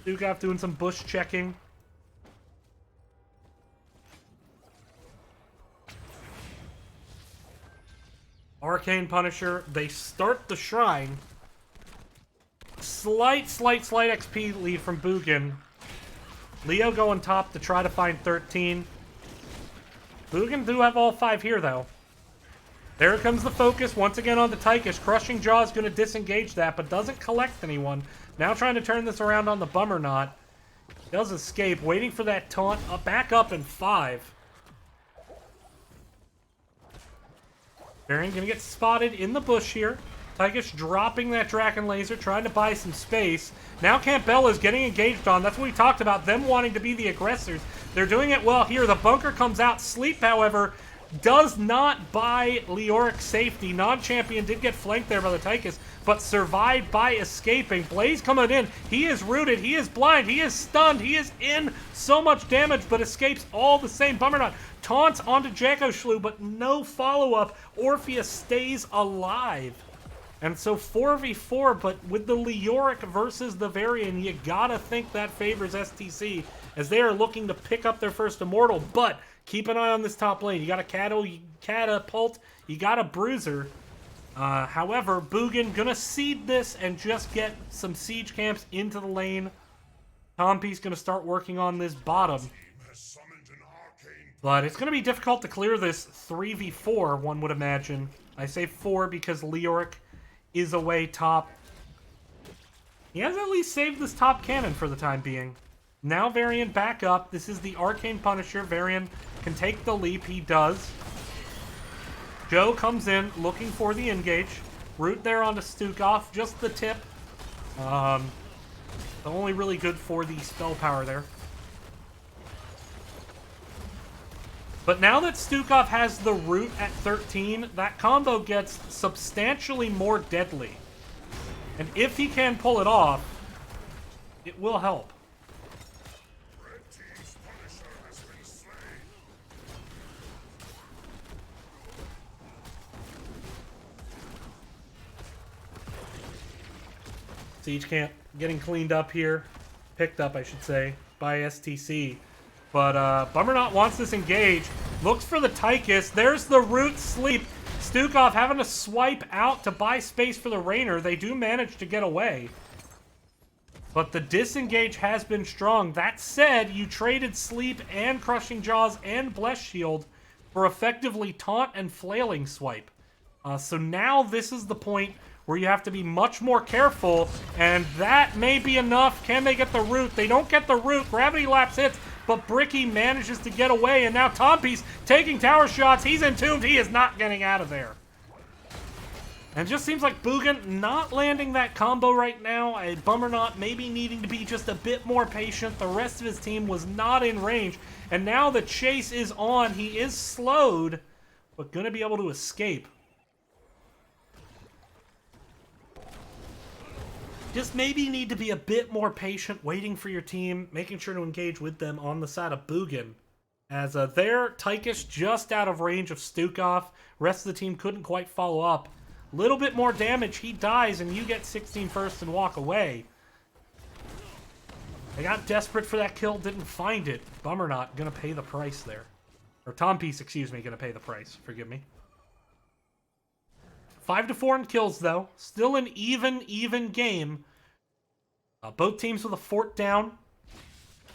Stukov doing some bush checking. Arcane Punisher, they start the Shrine. Slight XP lead from Boogan. Leo going top to try to find 13. Boogan do have all 5 here, though. There comes the focus once again on the Tychus. Crushing Jaw is going to disengage that, but doesn't collect anyone. Now trying to turn this around on the Bummer Knot. Does escape, waiting for that taunt. Back up in 5. Varian going to get spotted in the bush here. Tychus dropping that Draken Laser, trying to buy some space. Now Campbell is getting engaged on. That's what we talked about, them wanting to be the aggressors. They're doing it well here. The bunker comes out. Sleep, however, does not buy Leoric safety. Non-champion did get flanked there by the Tychus, but survived by escaping. Blaze coming in. He is rooted. He is blind. He is stunned. He is in so much damage, but escapes all the same. Bummer Knot taunts onto Jacoshlu, but no follow-up. Orpheus stays alive. And so 4v4, but with the Leoric versus the Varian, you gotta think that favors STC, as they are looking to pick up their first Immortal. But keep an eye on this top lane. You got a Catapult, you got a Bruiser. However, Boogan gonna seed this and just get some siege camps into the lane. Tompy's gonna start working on this bottom. But it's gonna be difficult to clear this 3v4, one would imagine. I say 4 because Leoric is away top. He has at least saved this top cannon for the time being. Now Varian back up. This is the Arcane Punisher. Varian can take the leap. He does. Joe comes in looking for the engage. Root there onto Stukov. Just the tip. Only really good for the spell power there. But now that Stukov has the root at 13, that combo gets substantially more deadly. And if he can pull it off, it will help. Siege camp getting cleaned up here. Picked up, I should say, by STC. But Bummer Knot wants this engage. Looks for the Tychus. There's the root sleep. Stukov having to swipe out to buy space for the Rainer. They do manage to get away. But the disengage has been strong. That said, you traded Sleep and Crushing Jaws and Bless Shield for effectively Taunt and Flailing Swipe. So now this is the point where you have to be much more careful, and that may be enough. Can they get the root? They don't get the root. Gravity Lapse hits, but Bricky manages to get away, and now Tompy's taking tower shots. He's entombed. He is not getting out of there. And it just seems like Boogan not landing that combo right now. Bummer Knot maybe needing to be just a bit more patient. The rest of his team was not in range. And now the chase is on. He is slowed, but going to be able to escape. Just maybe need to be a bit more patient, waiting for your team, making sure to engage with them on the side of Boogan. As their Tychus just out of range of Stukov. Rest of the team couldn't quite follow up. Little bit more damage, he dies, and you get 16 first and walk away. They got desperate for that kill, didn't find it. Bummer Knot gonna pay the price there. Or Tompiece, excuse me, gonna pay the price. Forgive me. 5-4 in kills, though. Still an even game. Both teams with a fort down.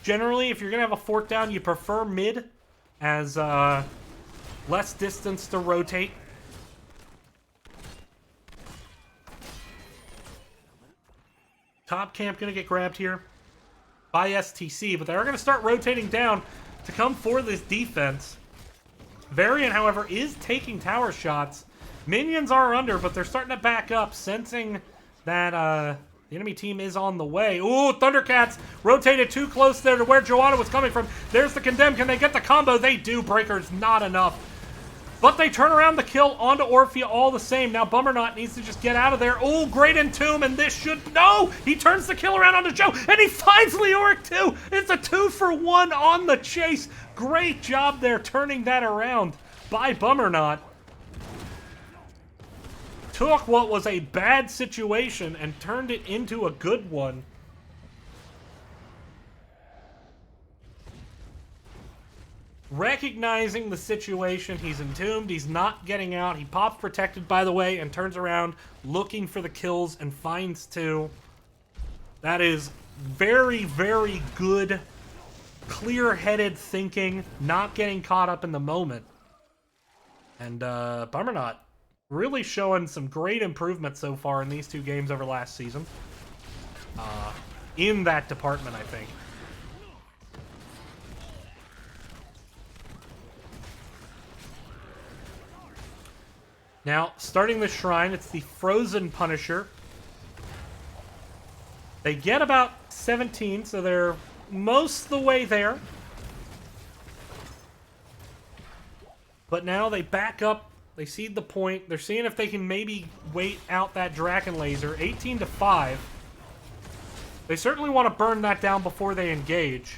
Generally, if you're going to have a fort down, you prefer mid, as less distance to rotate. Top camp going to get grabbed here by STC, but they are going to start rotating down to come for this defense. Varian, however, is taking tower shots. Minions are under, but they're starting to back up, sensing that the enemy team is on the way. Ooh, Thundercats rotated too close there to where Joanna was coming from. There's the Condemn. Can they get the combo? They do. Breaker's not enough. But they turn around the kill onto Orphea all the same. Now Bummer Knot needs to just get out of there. Ooh, great entomb, and this should... No! He turns the kill around onto Joe, and he finds Leoric too! It's a 2-for-1 on the chase. Great job there turning that around by Bummer Knot. Took what was a bad situation and turned it into a good one. recognizing the situation. He's entombed. He's not getting out. He pops protected, by the way, and turns around looking for the kills and finds two. That is very, very good, clear-headed thinking, not getting caught up in the moment. And Bummerknot really showing some great improvement so far in these two games over last season. In that department, I think. Now, starting the shrine, it's the Frozen Punisher. They get about 17, so they're most of the way there. But now they back up. They seed the point. They're seeing if they can maybe wait out that Draken Laser. 18 to 5. They certainly want to burn that down before they engage.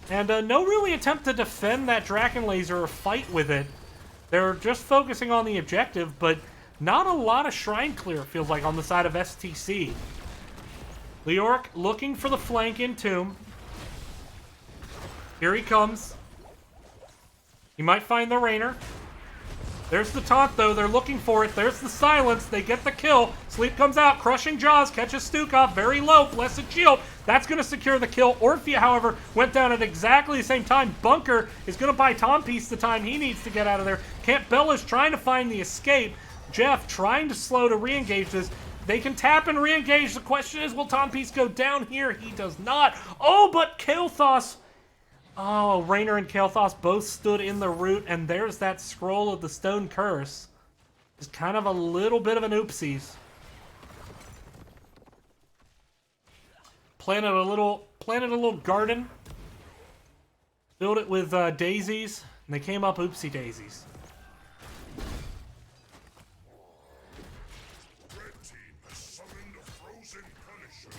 And no really attempt to defend that Draken Laser or fight with it. They're just focusing on the objective, but not a lot of shrine clear, it feels like, on the side of STC. Leoric looking for the flank in Tomb. Here he comes. He might find the Rainer. There's the taunt, though. They're looking for it. There's the silence. They get the kill. Sleep comes out. Crushing Jaws. Catches Stukov. Very low. Blessed Shield. That's going to secure the kill. Orphea, however, went down at exactly the same time. Bunker is going to buy Tom Piece the time he needs to get out of there. Camp Bella's trying to find the escape. Jeff trying to slow to re-engage this. They can tap and re-engage. The question is, will Tom Piece go down here? He does not. Oh, but Kael'thas... Oh, Raynor and Kael'thas both stood in the root, and there's that scroll of the Stone Curse. It's kind of a little bit of an oopsies. Planted a little garden. Filled it with daisies, and they came up oopsie daisies. Red team has summoned a Frozen Punisher.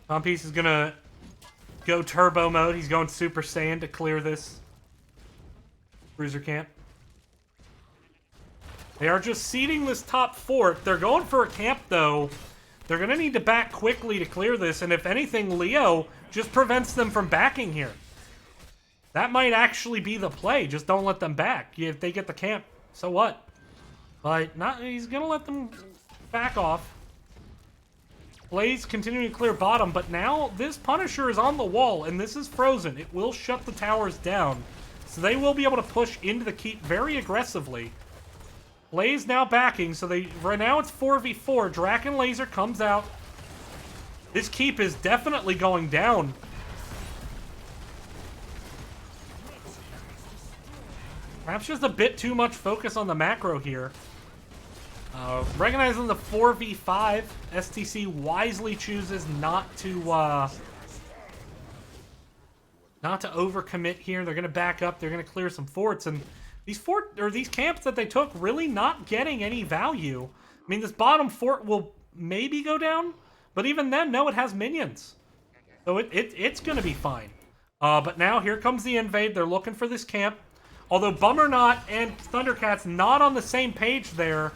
Tom Piece is gonna go turbo mode. He's going Super Saiyan to clear this cruiser camp. They are just seeding this top fort. They're going for a camp, though. They're gonna need to back quickly to clear this, and if anything, Leo just prevents them from backing here. That might actually be the play. Just don't let them back. If they get the camp, so what? But he's gonna let them back off. Blaze continuing to clear bottom, but now this Punisher is on the wall, and this is frozen. It will shut the towers down, so they will be able to push into the keep very aggressively. Blaze now backing, so right now it's 4v4. Draken Laser comes out. This keep is definitely going down. Perhaps just a bit too much focus on the macro here. Recognizing the 4v5, STC wisely chooses not to overcommit here. They're going to back up. They're going to clear some forts, and these camps that they took really not getting any value. I mean, this bottom fort will maybe go down, but even then, no, it has minions, so it's going to be fine. But now here comes the invade. They're looking for this camp. Although Bummerknot and Thundercat's not on the same page there.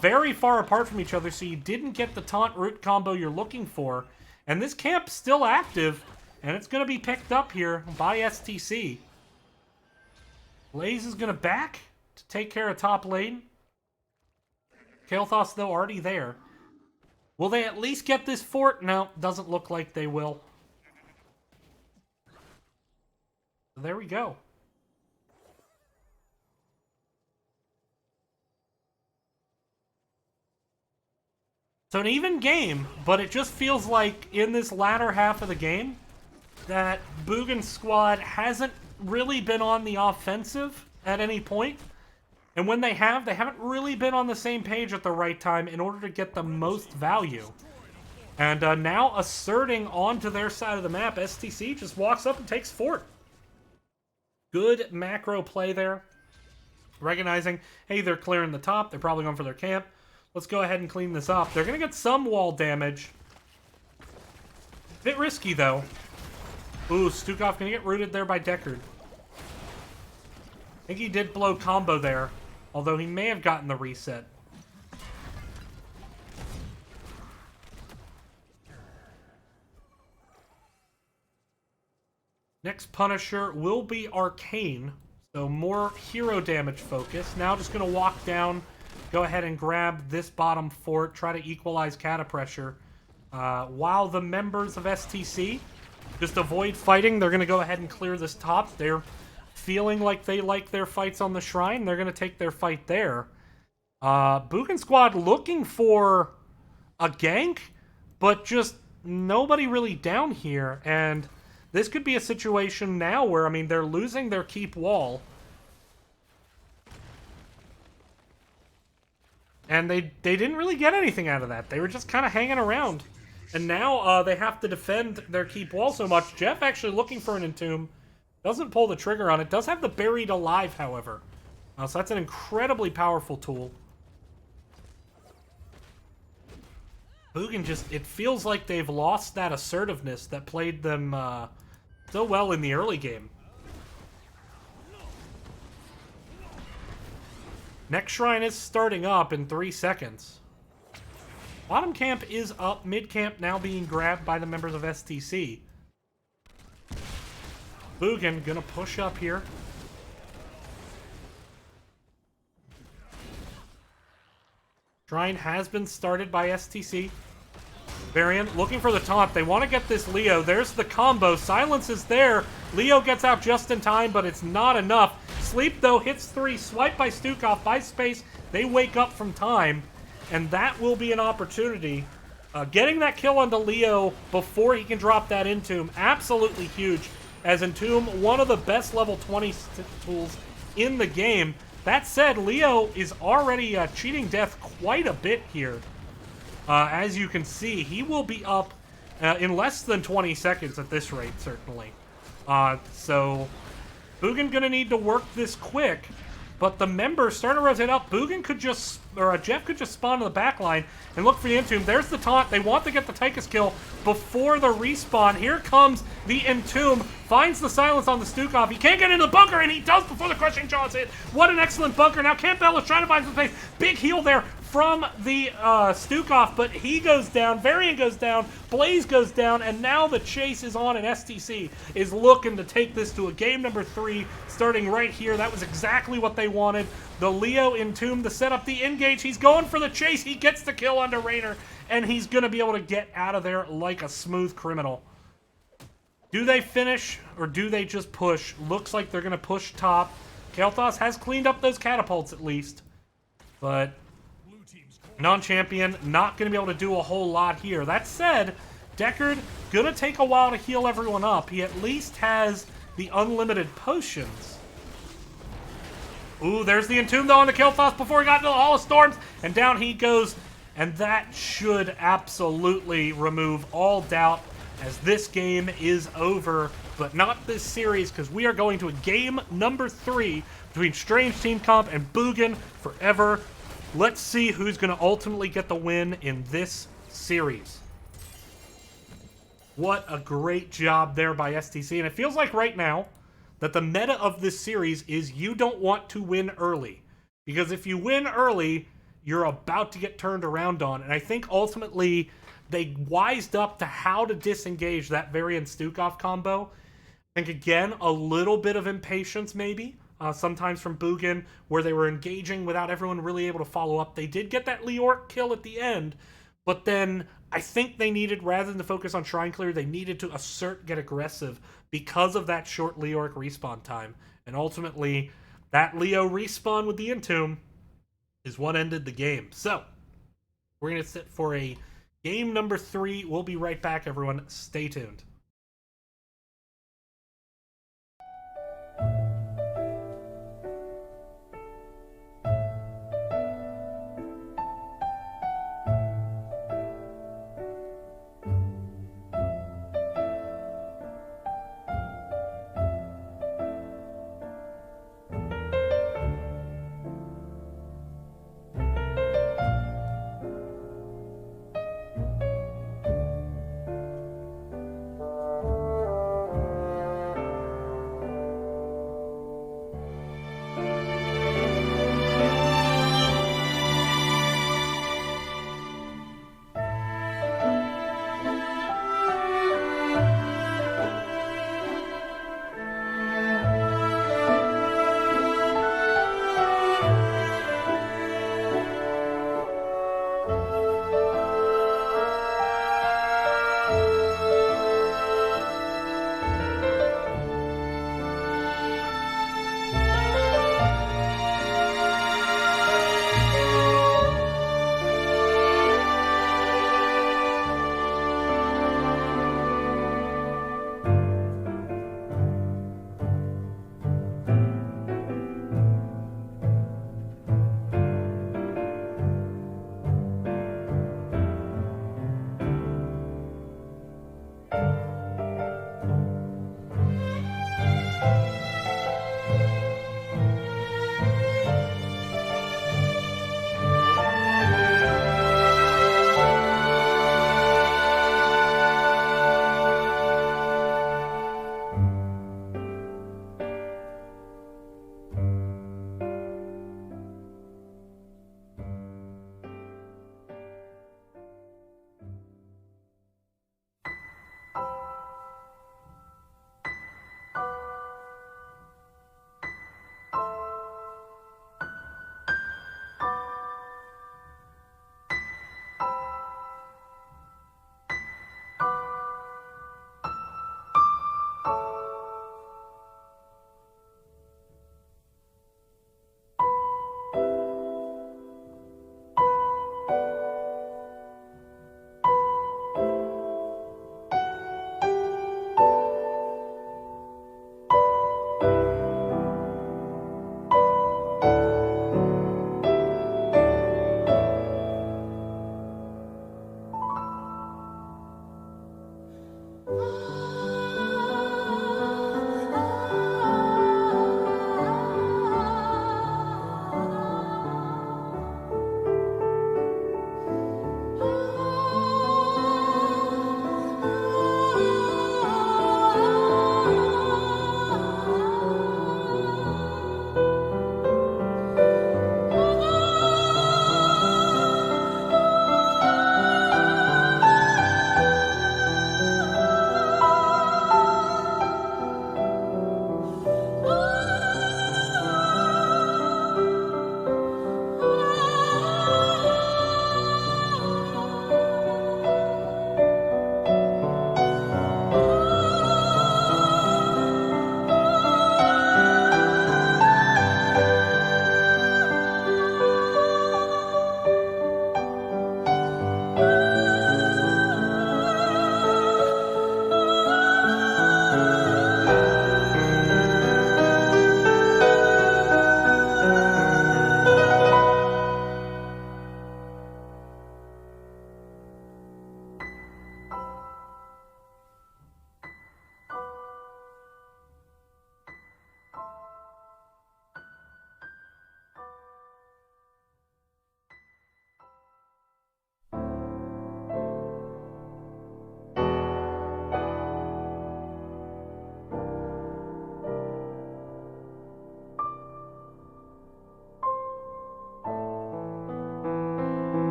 Very far apart from each other, so you didn't get the taunt root combo you're looking for. And this camp's still active, and it's going to be picked up here by STC. Blaze is going to back to take care of top lane. Kael'thas, though, already there. Will they at least get this fort? No, doesn't look like they will. So there we go. So an even game, but it just feels like in this latter half of the game that Boogan's squad hasn't really been on the offensive at any point. And when they haven't really been on the same page at the right time in order to get the most value. And now asserting onto their side of the map, STC just walks up and takes fort. Good macro play there. Recognizing, hey, they're clearing the top. They're probably going for their camp. Let's go ahead and clean this up. They're going to get some wall damage. Bit risky, though. Ooh, Stukov going to get rooted there by Deckard. I think he did blow combo there, although he may have gotten the reset. Punisher will be arcane, so more hero damage focus. Now just going to walk down, go ahead and grab this bottom fort, try to equalize cata pressure. While the members of STC just avoid fighting, they're going to go ahead and clear this top. They're feeling like they like their fights on the shrine. They're going to take their fight there. Boogan squad looking for a gank, but just nobody really down here. And this could be a situation now where, I mean, they're losing their keep wall. And they didn't really get anything out of that. They were just kind of hanging around. And now they have to defend their keep wall so much. Jeff actually looking for an entomb. Doesn't pull the trigger on it. Does have the buried alive, however. So that's an incredibly powerful tool. Boogan just, it feels like they've lost that assertiveness that played them so well in the early game. Next shrine is starting up in 3 seconds. Bottom camp is up. Mid camp now being grabbed by the members of STC. Boogan gonna push up here. Shrine has been started by STC. Varian looking for the taunt. They want to get this Leo. There's the combo. Silence is there. Leo gets out just in time, but it's not enough. Sleep, though, hits 3. Swipe by Stukov. By space, they wake up from time. And that will be an opportunity. Getting that kill onto Leo before he can drop that Entomb, absolutely huge. As Entomb, one of the best level 20 tools in the game. That said, Leo is already cheating death quite a bit here. As you can see, he will be up in less than 20 seconds at this rate, certainly. So, Boogan gonna need to work this quick. But the members starting to rotate up. Boogan could just, or Jeff could just spawn to the back line and look for the Entomb. There's the taunt. They want to get the Tychus kill before the respawn. Here comes the Entomb. Finds the silence on the Stukov. He can't get into the bunker, and he does before the crushing jaws hit. What an excellent bunker. Now Campbell is trying to find some space. Big heal there from the Stukov, but he goes down. Varian goes down. Blaze goes down, and now the chase is on, and STC is looking to take this to a game number 3, starting right here. That was exactly what they wanted. The Leo Entomb to set up the engage. He's going for the chase. He gets the kill onto Raynor, and he's going to be able to get out of there like a smooth criminal. Do they finish, or do they just push? Looks like they're going to push top. Kael'thas has cleaned up those catapults at least, but non-champion not going to be able to do a whole lot here. That said, Deckard going to take a while to heal everyone up. He at least has the unlimited potions. Ooh, there's the Entomb though on the Kael'thas before he got into the Hall of Storms, and down he goes, and that should absolutely remove all doubt as this game is over, but not this series, because we are going to a game number 3 between Strange Team Comp and Boogan forever. Let's see who's going to ultimately get the win in this series. What a great job there by STC, and it feels like right now that the meta of this series is you don't want to win early, because if you win early, you're about to get turned around on, and I think ultimately they wised up to how to disengage that Varian Stukov combo. I think, again, a little bit of impatience maybe, sometimes from Boogan, where they were engaging without everyone really able to follow up. They did get that Leoric kill at the end, but then I think they needed, rather than to focus on Shrine Clear, they needed to assert, get aggressive because of that short Leoric respawn time. And ultimately, that Leo respawn with the Entomb is what ended the game. So, we're going to sit for a game number 3. We'll be right back, everyone. Stay tuned.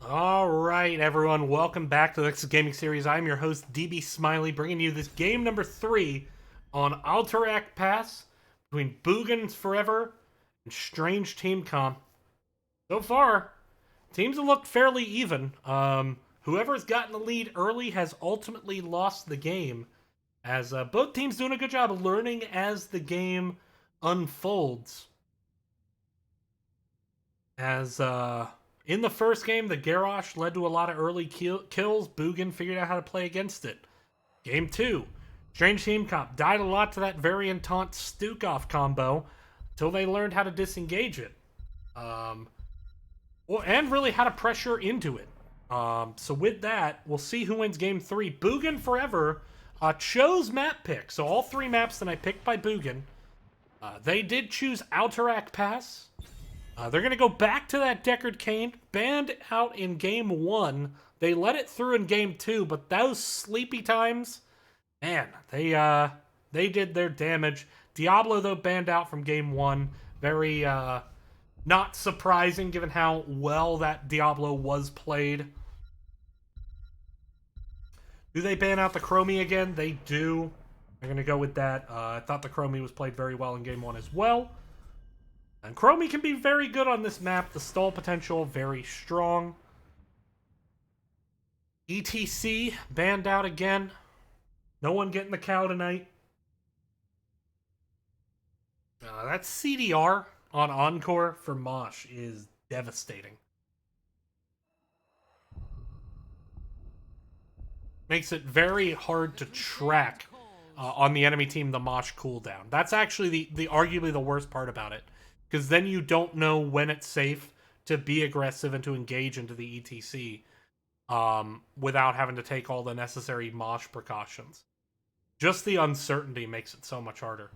All right, everyone, welcome back to the Nexus Gaming Series. I'm your host, DB Smiley, bringing you this game number 3 on Alterac Pass between Boogan's Forever and Strange Team Comp. So far, teams have looked fairly even. Whoever's gotten the lead early has ultimately lost the game, as both teams doing a good job of learning as the game unfolds. As in the first game, the Garrosh led to a lot of early kills. Boogan figured out how to play against it. Game 2, Strange Team Comp died a lot to that variant taunt Stukov combo until they learned how to disengage it. And really how to pressure into it. So with that, we'll see who wins Game 3. Boogan Forever chose map pick. So all 3 maps that I picked by Boogan, they did choose Alterac Pass. They're going to go back to that Deckard Cain, banned out in Game 1. They let it through in Game 2, but those sleepy times, man, they did their damage. Diablo, though, banned out from Game 1. Very not surprising, given how well that Diablo was played. Do they ban out the Chromie again? They do. They're going to go with that. I thought the Chromie was played very well in Game 1 as well. And Chromie can be very good on this map. The stall potential, very strong. ETC, banned out again. No one getting the cow tonight. That CDR on Encore for Mosh is devastating. Makes it very hard to track on the enemy team the Mosh cooldown. That's actually the arguably the worst part about it. Because then you don't know when it's safe to be aggressive and to engage into the ETC without having to take all the necessary Mosh precautions. Just the uncertainty makes it so much harder.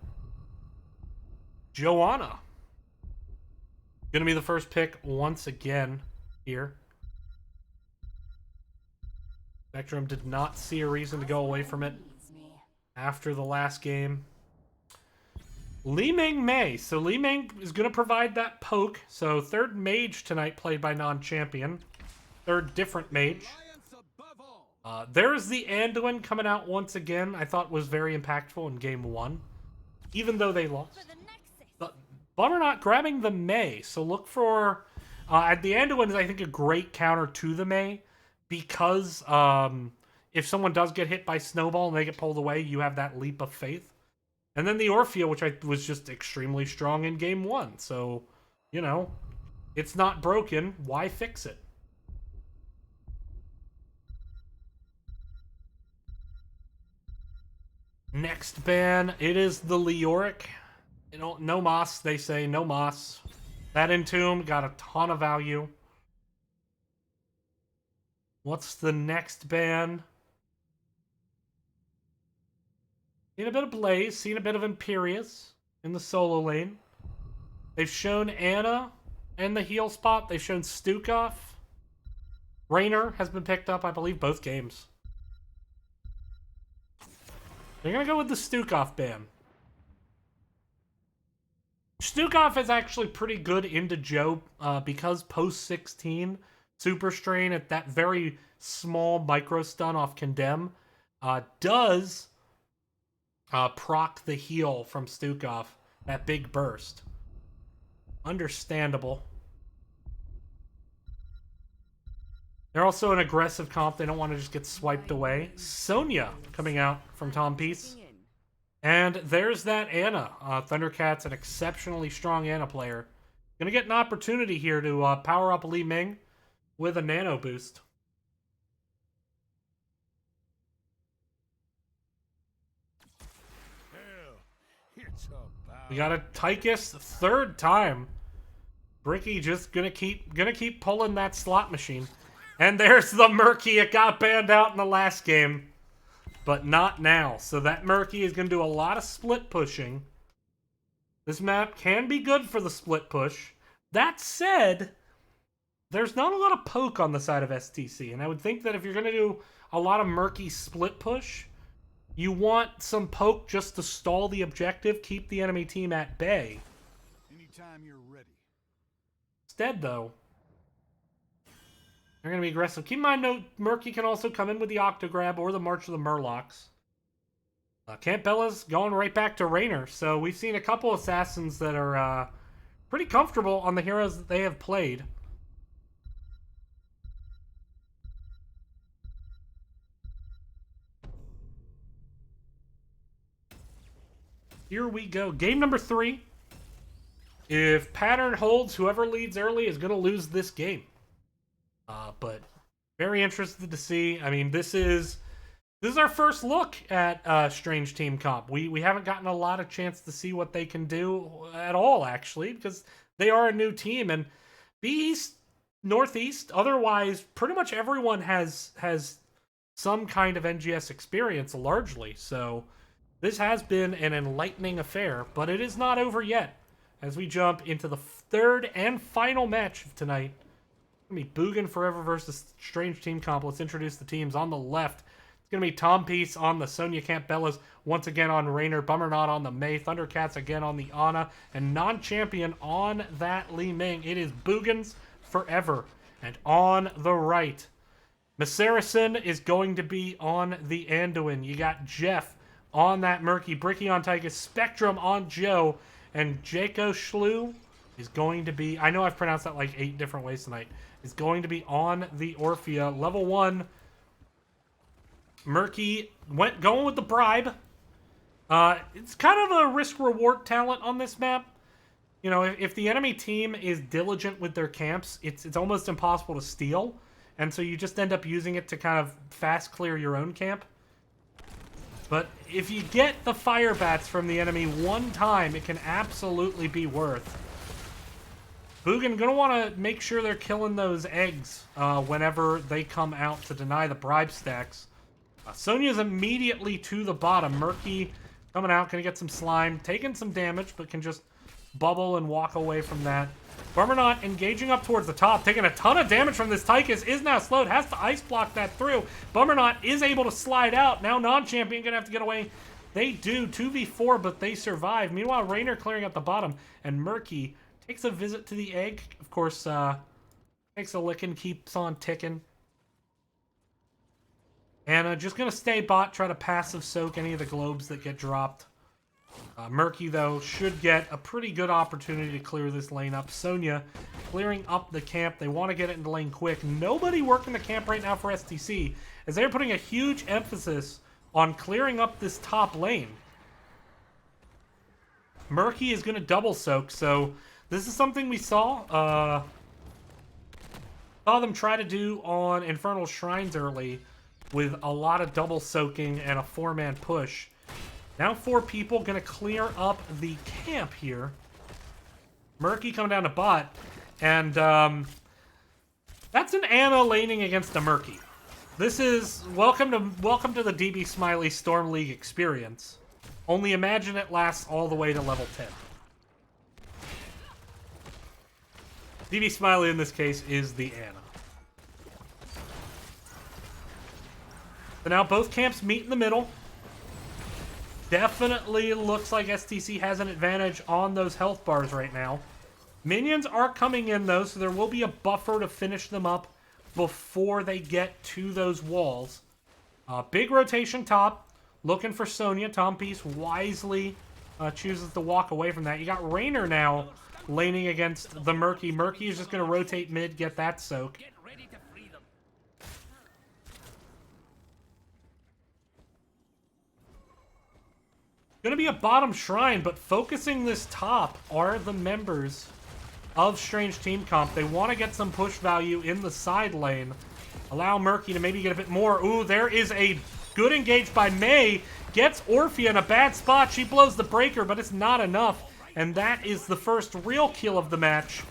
Joanna. Gonna be the first pick once again here. Spectrum did not see a reason to go away from it after the last game. Li Ming Mei. So Li Ming is going to provide that poke. So third mage tonight played by non-champion. Third different mage. There's the Anduin coming out once again. I thought was very impactful in Game 1. Even though they lost. But bummer not grabbing the Mei. So look for... the Anduin is, I think, a great counter to the Mei. Because if someone does get hit by Snowball and they get pulled away, you have that leap of faith. And then the Orphea, which was just extremely strong in Game 1. So, you know, it's not broken. Why fix it? Next ban, it is the Leoric. You know, no Moss, they say. No Moss. That Entomb got a ton of value. What's the next ban? Seen a bit of Blaze, seen a bit of Imperius in the solo lane. They've shown Anna in the heal spot. They've shown Stukov. Raynor has been picked up, I believe, both games. They're going to go with the Stukov ban. Stukov is actually pretty good into Joe because post-16 Super Strain at that very small micro stun off Condemn does... proc the heal from Stukov, that big burst. Understandable. They're also an aggressive comp. They don't want to just get swiped away. Sonya coming out from Tom Peace. And there's that Anna. Thundercat's an exceptionally strong Anna player. Gonna get an opportunity here to power up Li Ming with a nano boost. We got a Tychus third time. Bricky just gonna keep pulling that slot machine. And there's the Murky. It got banned out in the last game. But not now. So that Murky is gonna do a lot of split pushing. This map can be good for the split push. That said, there's not a lot of poke on the side of STC. And I would think that if you're gonna do a lot of Murky split push, you want some poke just to stall the objective, keep the enemy team at bay. Anytime you're ready. Instead, though, They're going to be aggressive. Keep in mind, no, Murky can also come in with the Octograb or the March of the Murlocs. Camp Bella's going right back to Raynor. So we've seen a couple assassins that are pretty comfortable on the heroes that they have played. Here we go. Game number 3. If pattern holds, whoever leads early is going to lose this game. But very interested to see. I mean, this is our first look at Strange Team Comp. We haven't gotten a lot of chance to see what they can do at all, actually, because they are a new team. And East, Northeast, otherwise, pretty much everyone has some kind of NGS experience, largely. So this has been an enlightening affair, but it is not over yet. As we jump into the third and final match of tonight. It's going to be Boogan Forever versus Strange Team Comp. Let's introduce the teams. On the left, it's going to be Tom Peace on the Sonya Camp Bellas, once again on Raynor, Bummernaut on the Mei, Thundercats again on the Ana, and non-champion on that Li Ming. It is Boogan's Forever. And on the right, Macerison is going to be on the Anduin. You got Jeff on that Murky, Bricky on Tychus, Spectrum on Joe, and Jaco Schlu is going to be, I know I've pronounced that like 8 different ways tonight, is going to be on the Orphea. Level 1, Murky going with the bribe. It's kind of a risk-reward talent on this map. You know, if the enemy team is diligent with their camps, it's almost impossible to steal. And so you just end up using it to kind of fast clear your own camp. But if you get the fire bats from the enemy one time, it can absolutely be worth. Boogan gonna want to make sure they're killing those eggs whenever they come out to deny the bribe stacks. Sonya's immediately to the bottom. Murky coming out, gonna get some slime, taking some damage, but can just bubble and walk away from that. Bummernaut engaging up towards the top, taking a ton of damage from this Tychus, is now slowed, has to ice block that through. Bummernaut is able to slide out. Now non-champion gonna have to get away. They do 2v4, but they survive. Meanwhile, Raynor clearing at the bottom, and Murky takes a visit to the egg. Of course, takes a licking, keeps on ticking. And just gonna stay bot, try to passive soak any of the globes that get dropped. Murky, though, should get a pretty good opportunity to clear this lane up. Sonya clearing up the camp. They want to get it into lane quick. Nobody working the camp right now for STC, as they're putting a huge emphasis on clearing up this top lane. Murky is going to double soak, so this is something we saw them try to do on Infernal Shrines early with a lot of double soaking and a 4-man push. Now 4 people going to clear up the camp here. Murky coming down to bot. And that's an Ana laning against a Murky. This is welcome to the DB Smiley Storm League experience. Only imagine it lasts all the way to level 10. DB Smiley in this case is the Ana. So now both camps meet in the middle. Definitely looks like STC has an advantage on those health bars right now. Minions are coming in, though, so there will be a buffer to finish them up before they get to those walls. Big rotation top. Looking for Sonya. Tom Peace wisely chooses to walk away from that. You got Raynor now laning against the Murky. Murky is just going to rotate mid, get that soak. Going to be a bottom shrine, but focusing this top are the members of Strange Team Comp. They want to get some push value in the side lane. Allow Murky to maybe get a bit more. Ooh, there is a good engage by Mei. Gets Orphea in a bad spot. She blows the breaker, but it's not enough. And that is the first real kill of the match.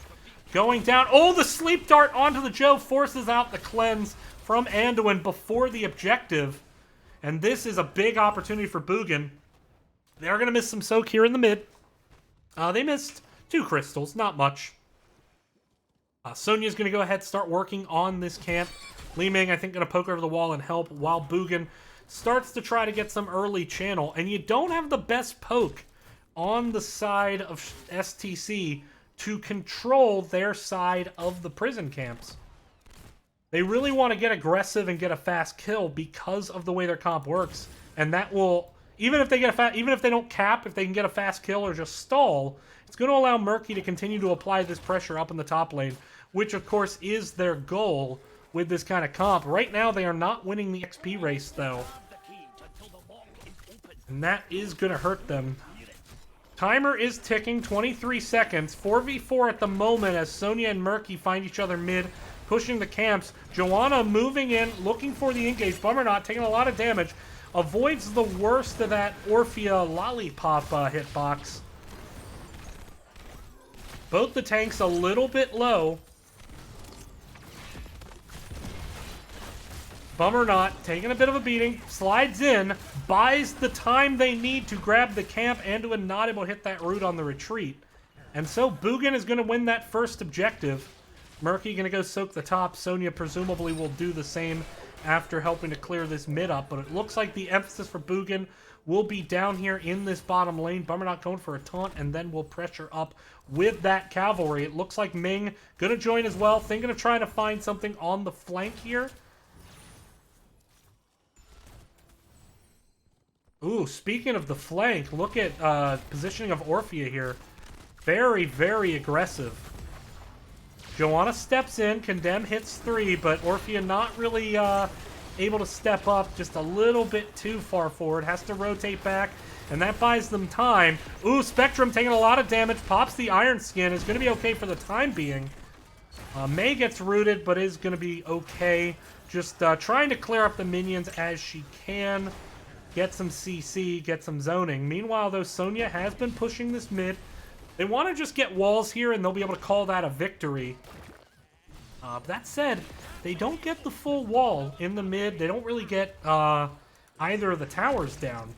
Going down. Oh, the sleep dart onto the Joe forces out the cleanse from Anduin before the objective. And this is a big opportunity for Boogan. They're going to miss some soak here in the mid. They missed 2 crystals, not much. Sonya's going to go ahead and start working on this camp. Li Ming, I think, going to poke over the wall and help while Boogan starts to try to get some early channel. And you don't have the best poke on the side of STC to control their side of the prison camps. They really want to get aggressive and get a fast kill because of the way their comp works, and that will, even if they don't cap, if they can get a fast kill or just stall, it's going to allow Murky to continue to apply this pressure up in the top lane, which of course is their goal with this kind of comp. Right now they are not winning the XP race though, and that is going to hurt them. Timer is ticking, 23 seconds, 4v4 at the moment as Sonya and Murky find each other mid, pushing the camps. Joanna moving in, looking for the engage. Bummer not, taking a lot of damage. Avoids the worst of that Orphea lollipop hitbox. Both the tanks a little bit low. Bummer not, taking a bit of a beating, slides in, buys the time they need to grab the camp. Anduin not able to hit that root on the retreat. And so Boogan is going to win that first objective. Murky going to go soak the top. Sonya presumably will do the same after helping to clear this mid up. But it looks like the emphasis for Boogan will be down here in this bottom lane. Bummer not going for a taunt, and then we'll pressure up with that cavalry. It looks like Ming going to join as well. Thinking of trying to find something on the flank here. Ooh, speaking of the flank, look at positioning of Orphea here. Very, very aggressive. Joanna steps in, Condemn hits 3, but Orphea not really able to step up, just a little bit too far forward. Has to rotate back, and that buys them time. Ooh, Spectrum taking a lot of damage, pops the Iron Skin, is going to be okay for the time being. Mei gets rooted, but is going to be okay. Just trying to clear up the minions as she can. Get some CC, get some zoning. Meanwhile, though, Sonya has been pushing this mid. They want to just get walls here, and they'll be able to call that a victory. But that said, they don't get the full wall in the mid. They don't really get either of the towers down.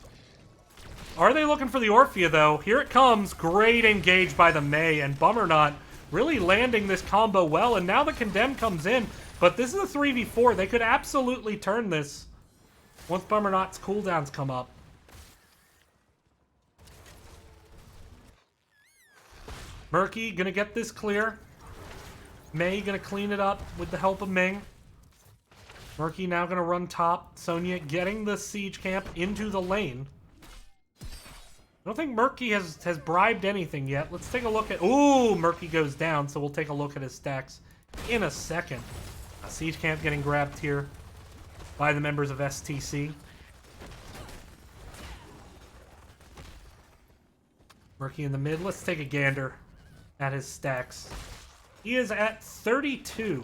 Are they looking for the Orphea, though? Here it comes. Great engage by the Mei, and Bummer not really landing this combo well. And now the Condemn comes in, but this is a 3v4. They could absolutely turn this once Bummer not's cooldowns come up. Murky gonna get this clear. Mei gonna clean it up with the help of Ming. Murky now gonna run top. Sonya getting the siege camp into the lane. I don't think Murky has bribed anything yet. Let's take a look at... Ooh, Murky goes down, so we'll take a look at his stacks in a second. Siege camp getting grabbed here by the members of STC. Murky in the mid. Let's take a gander at his stacks. He is at 32.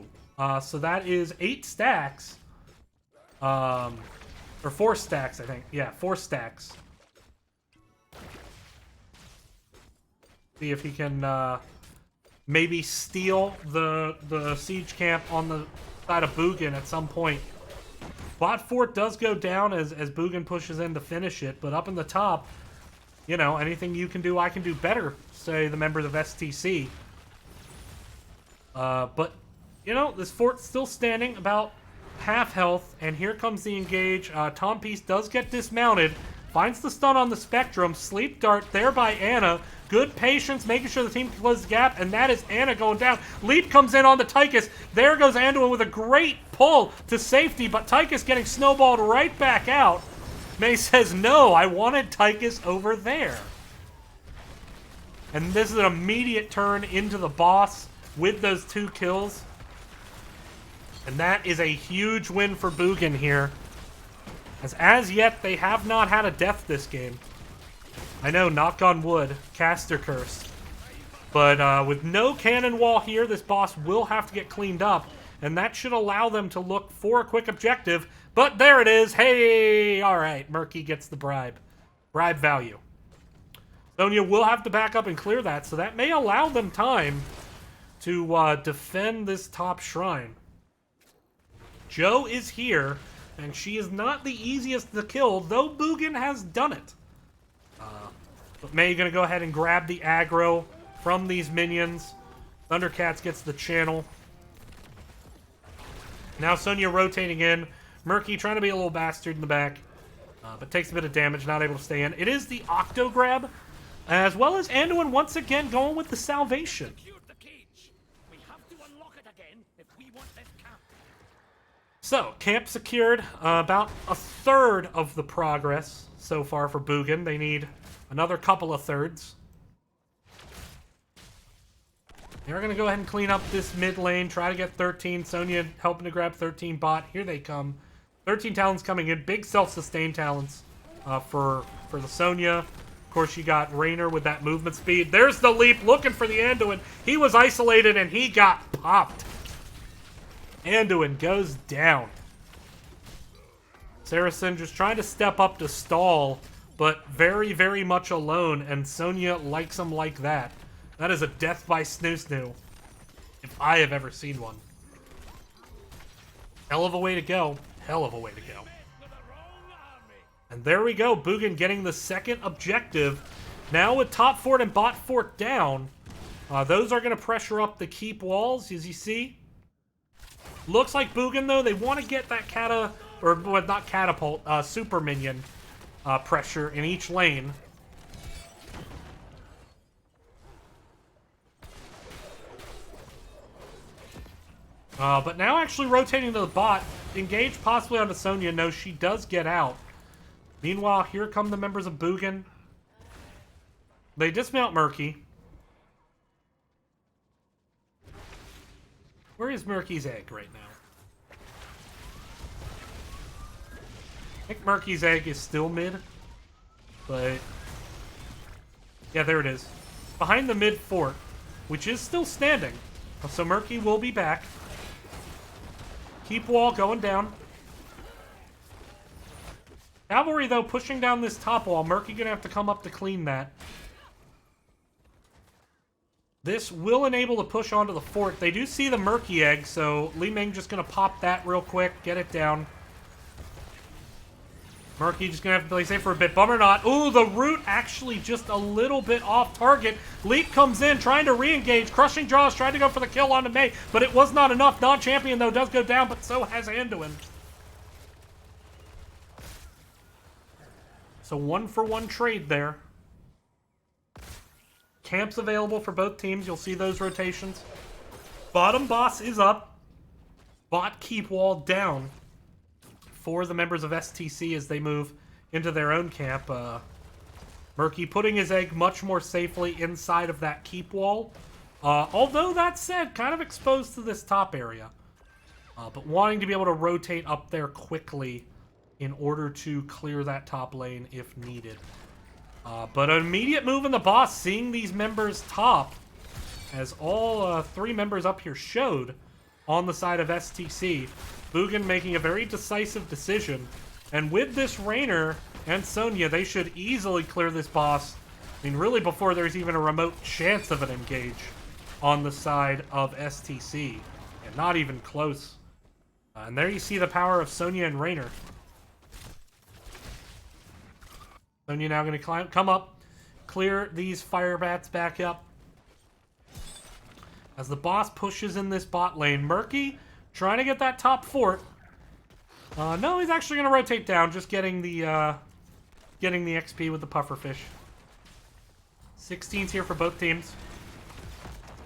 So that is 8 stacks. Or 4 stacks, I think. Yeah, 4 stacks. See if he can maybe steal the siege camp on the side of Boogan at some point. Bot fort does go down as Boogan pushes in to finish it, but up in the top, you know, anything you can do, I can do better, say the members of STC. But, you know, this fort's still standing, about half health, and here comes the engage. Tom Peace does get dismounted, finds the stun on the Spectrum, sleep dart there by Anna. Good patience, making sure the team can close the gap, and that is Anna going down. Leap comes in on the Tychus. There goes Anduin with a great pull to safety, but Tychus getting snowballed right back out. Mei says, no, I wanted Tychus over there. And this is an immediate turn into the boss with those 2 kills. And that is a huge win for Boogan here. As yet, they have not had a death this game. I know, knock on wood, caster curse. But with no cannon wall here, this boss will have to get cleaned up. And that should allow them to look for a quick objective. But there it is. Hey! Alright, Murky gets the bribe. Bribe value. Sonya will have to back up and clear that, so that may allow them time to defend this top shrine. Jo is here, and she is not the easiest to kill, though Boogan has done it. But Mei gonna go ahead and grab the aggro from these minions. Thundercats gets the channel. Now Sonya rotating in. Murky trying to be a little bastard in the back. But takes a bit of damage, not able to stay in. It is the Octo Grab, as well as Anduin once again going with the Salvation. So, camp secured. About a third of the progress so far for Boogan. They need another couple of thirds. They're going to go ahead and clean up this mid lane. Try to get 13. Sonya helping to grab 13 bot. Here they come. 13 talents coming in. Big self-sustained talents for the Sonya. Of course, you got Raynor with that movement speed. There's the leap looking for the Anduin. He was isolated and he got popped. Anduin goes down. Saracen just trying to step up to stall, but very, very much alone, and Sonya likes him like that. That is a death by snoo-snoo, if I have ever seen one. Hell of a way to go. Hell of a way to go. And there we go. Boogan getting the second objective. Now with top fort and bot fort down, those are going to pressure up the keep walls, as you see. Looks like Boogan, though, they want to get that not catapult, super minion pressure in each lane. But now actually rotating to the bot. Engage possibly onto Sonya. No, she does get out. Meanwhile, here come the members of Boogan. They dismount Murky. Where is Murky's egg right now? I think Murky's egg is still mid. But... yeah, there it is. Behind the mid fort, which is still standing. So Murky will be back. Keep wall going down. Cavalry, though, pushing down this top wall. Murky gonna have to come up to clean that. This will enable the push onto the fort. They do see the Murky egg, so Li Ming just gonna pop that real quick, get it down. Murky just gonna have to play safe for a bit. Bummer not. Ooh, the root actually just a little bit off target. Leap comes in, trying to re-engage. Crushing Jaws, trying to go for the kill onto Mei, but it was not enough. Non-champion, though, does go down, but so has Anduin. So 1-for-1 trade there. Camps available for both teams. You'll see those rotations. Bottom boss is up. Bot keep wall down for the members of STC as they move into their own camp. Murky putting his egg much more safely inside of that keep wall. Although, that said, kind of exposed to this top area. But wanting to be able to rotate up there quickly in order to clear that top lane if needed. But an immediate move in the boss, seeing these members top, as all three members up here showed on the side of STC. Boogan making a very decisive decision. And with this Raynor and Sonya, they should easily clear this boss. I mean, really before there's even a remote chance of an engage on the side of STC. And not even close. And there you see the power of Sonya and Raynor. Sonya now going to come up, clear these fire bats back up. As the boss pushes in this bot lane, Murky trying to get that top fort. No, he's actually going to rotate down, just getting the XP with the pufferfish. 16's here for both teams.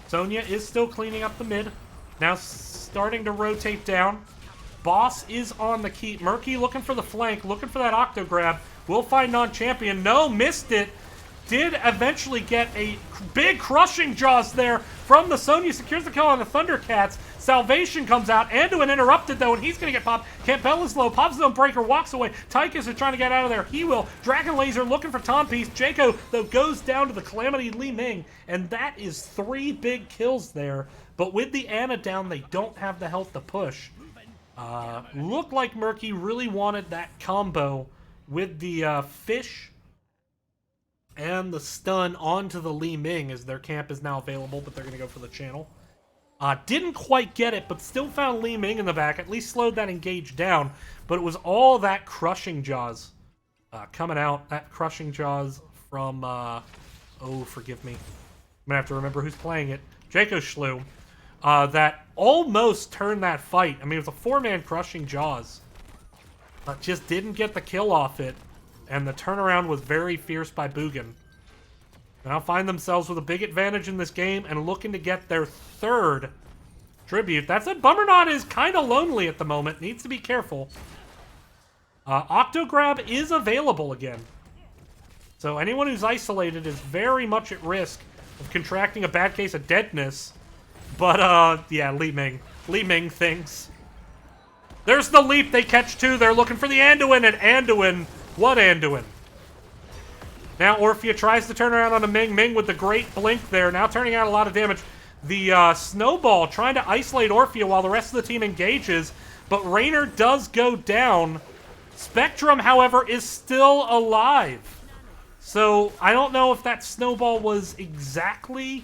Sonya is still cleaning up the mid. Now starting to rotate down. Boss is on the keep. Murky looking for the flank, looking for that octo grab. Will find non-champion. No, missed it. Did eventually get a big crushing jaws there from the Sonya. Secures the kill on the Thundercats. Salvation comes out. Anduin interrupted, though, and he's going to get popped. Campbell is low. Pops Zone Breaker walks away. Tychus is trying to get out of there. He will. Dragon Laser looking for Tom Piece. Jaco, though, goes down to the Calamity Li Ming. And that is 3 big kills there. But with the Ana down, they don't have the health to push. Looked like Murky really wanted that combo with the fish and the stun onto the Li Ming, as their camp is now available, but they're going to go for the channel. Didn't quite get it, but still found Li Ming in the back. At least slowed that engage down. But it was all that crushing jaws coming out. That crushing jaws from, oh, forgive me. I'm going to have to remember who's playing it. Jaco Schlu. That almost turned that fight. I mean, it was a 4-man crushing jaws. But just didn't get the kill off it. And the turnaround was very fierce by Boogan. Now find themselves with a big advantage in this game and looking to get their 3rd tribute. That's it. Bummernot is kind of lonely at the moment. Needs to be careful. Octograb is available again. So anyone who's isolated is very much at risk of contracting a bad case of deadness. But, yeah, Li Ming. Li Ming things. There's the leap they catch too. They're looking for the Anduin, and Anduin. What Anduin? Now Orphea tries to turn around on a Ming. Ming with the great blink there. Now turning out a lot of damage. The Snowball trying to isolate Orphea while the rest of the team engages. But Raynor does go down. Spectrum, however, is still alive. So I don't know if that Snowball was exactly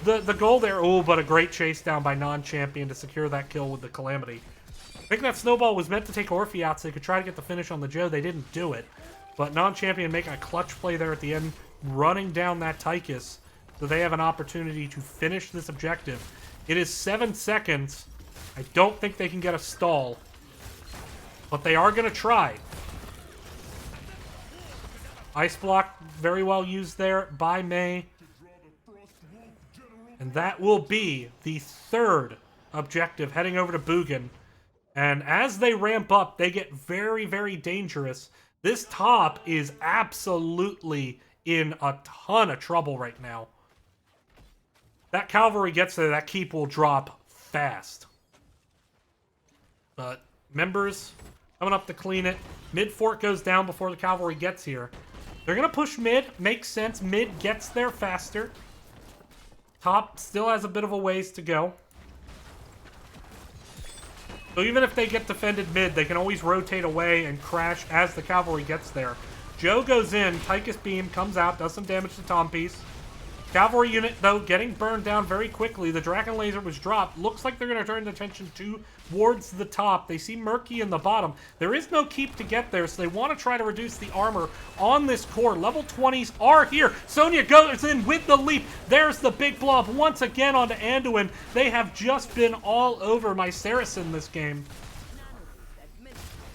the goal there. Oh, but a great chase down by non-champion to secure that kill with the Calamity. I think that Snowball was meant to take Orphea out so they could try to get the finish on the Joe. They didn't do it. But non-champion making a clutch play there at the end, running down that Tychus, so they have an opportunity to finish this objective. It is 7 seconds. I don't think they can get a stall, but they are going to try. Ice Block very well used there by Mei. And that will be the third objective heading over to Boogan. And as they ramp up, they get very, very dangerous. This top is absolutely in a ton of trouble right now. That cavalry gets there, that keep will drop fast. But members coming up to clean it. Mid fort goes down before the cavalry gets here. They're going to push mid. Makes sense. Mid gets there faster. Top still has a bit of a ways to go. So even if they get defended mid, they can always rotate away and crash as the cavalry gets there. Joe goes in. Tychus Beam comes out, does some damage to Tompies. Cavalry unit, though, getting burned down very quickly. The Dragon Laser was dropped. Looks like they're going to turn attention towards the top. They see Murky in the bottom. There is no keep to get there, so they want to try to reduce the armor on this core. Level 20s are here. Sonya goes in with the leap. There's the big blow up once again onto Anduin. They have just been all over my Saracen this game.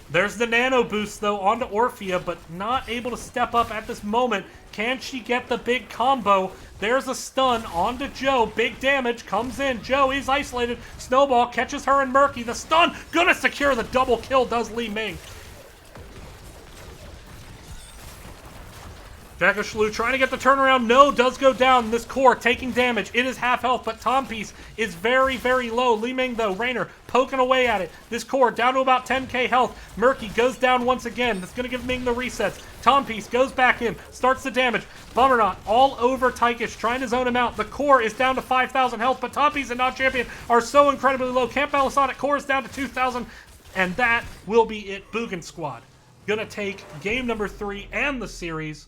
There's the nano boost, though, onto Orphea, but not able to step up at this moment. Can she get the big combo? There's a stun onto Joe. Big damage comes in. Joe is isolated. Snowball catches her and Murky. The stun gonna secure the double kill, does Li Ming. Jackashlu trying to get the turnaround. No, does go down. This core taking damage. It is half health, but Tompies is very, very low. Li Ming, though, Raynor poking away at it. This core down to about 10k health. Murky goes down once again. That's going to give Ming the resets. Tompies goes back in, starts the damage. Bummernot all over Tychus, trying to zone him out. The core is down to 5,000 health, but Tompies and non-champion are so incredibly low. Camp Balisonic core is down to 2,000, and that will be it. Boogan squad gonna take game number 3 and the series.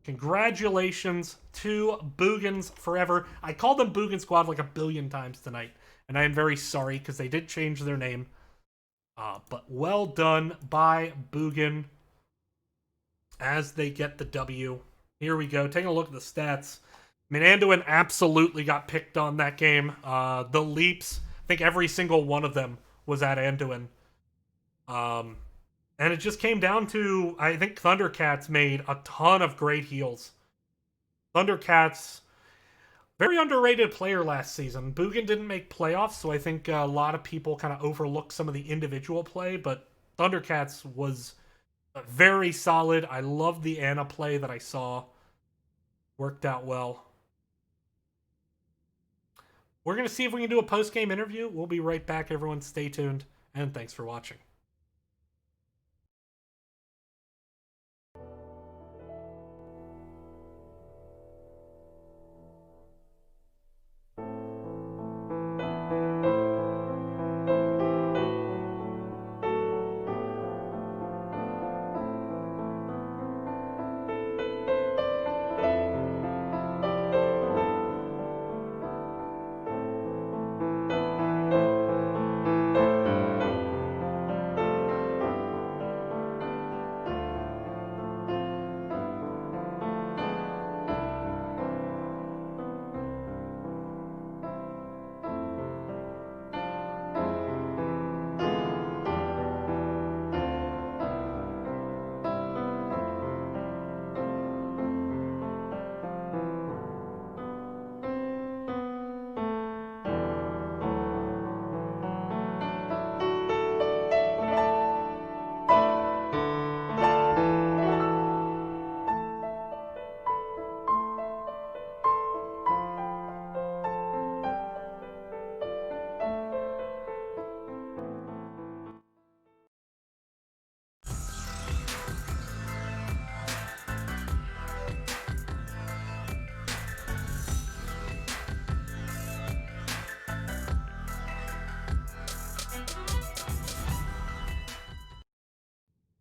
Congratulations to Boogans forever. I called them Boogan Squad like a billion times tonight, and I am very sorry because they did change their name. But well done by Boogan as they get the W. Here we go. Taking a look at the stats. I mean, Anduin absolutely got picked on that game. The leaps, I think every single one of them was at Anduin. And it just came down to, I think Thundercats made a ton of great heals. Thundercats, very underrated player last season. Boogan didn't make playoffs, so I think a lot of people kind of overlooked some of the individual play, but Thundercats was very solid. I loved the Ana play that I saw. Worked out well. We're going to see if we can do a post-game interview. We'll be right back, everyone. Stay tuned, and thanks for watching.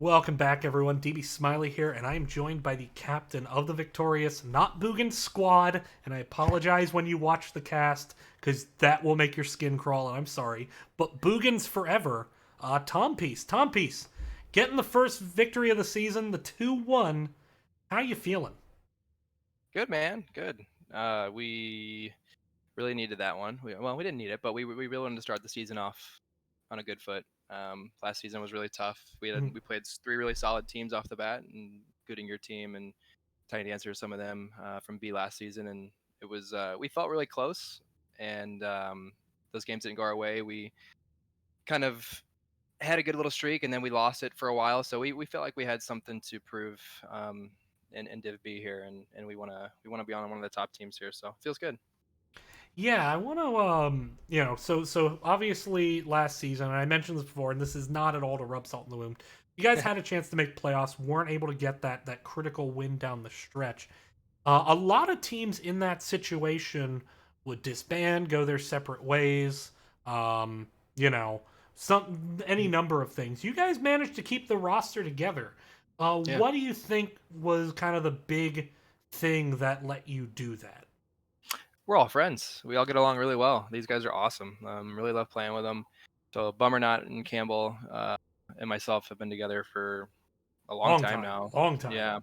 Welcome back, everyone. DB Smiley here, and I am joined by the captain of the victorious, not Boogan squad. And I apologize when you watch the cast, because that will make your skin crawl, and I'm sorry. But Boogan's forever, Tom Peace. Tom Peace, getting the first victory of the season, the 2-1. How you feeling? Good, man. Good. We really needed that one. We didn't need it, but we really wanted to start the season off on a good foot. Last season was really tough. Mhm. We played three really solid teams off the bat, including your team and Tiny Dancer, some of them from B last season, and it was we felt really close. And those games didn't go our way. We kind of had a good little streak, and then we lost it for a while. So we felt like we had something to prove in Div B here, and we wanna be on one of the top teams here. So it feels good. Yeah, I want to, so obviously last season, and I mentioned this before, and this is not at all to rub salt in the wound. You guys had a chance to make playoffs, weren't able to get that critical win down the stretch. A lot of teams in that situation would disband, go their separate ways. Um, you know, any number of things. You guys managed to keep the roster together. Yeah, What do you think was kind of the big thing that let you do that? we're all friends. We all get along really well. These guys are awesome. Really love playing with them. So Bummernot and Campbell and myself have been together for a long Long time time, now. long time. Yeah.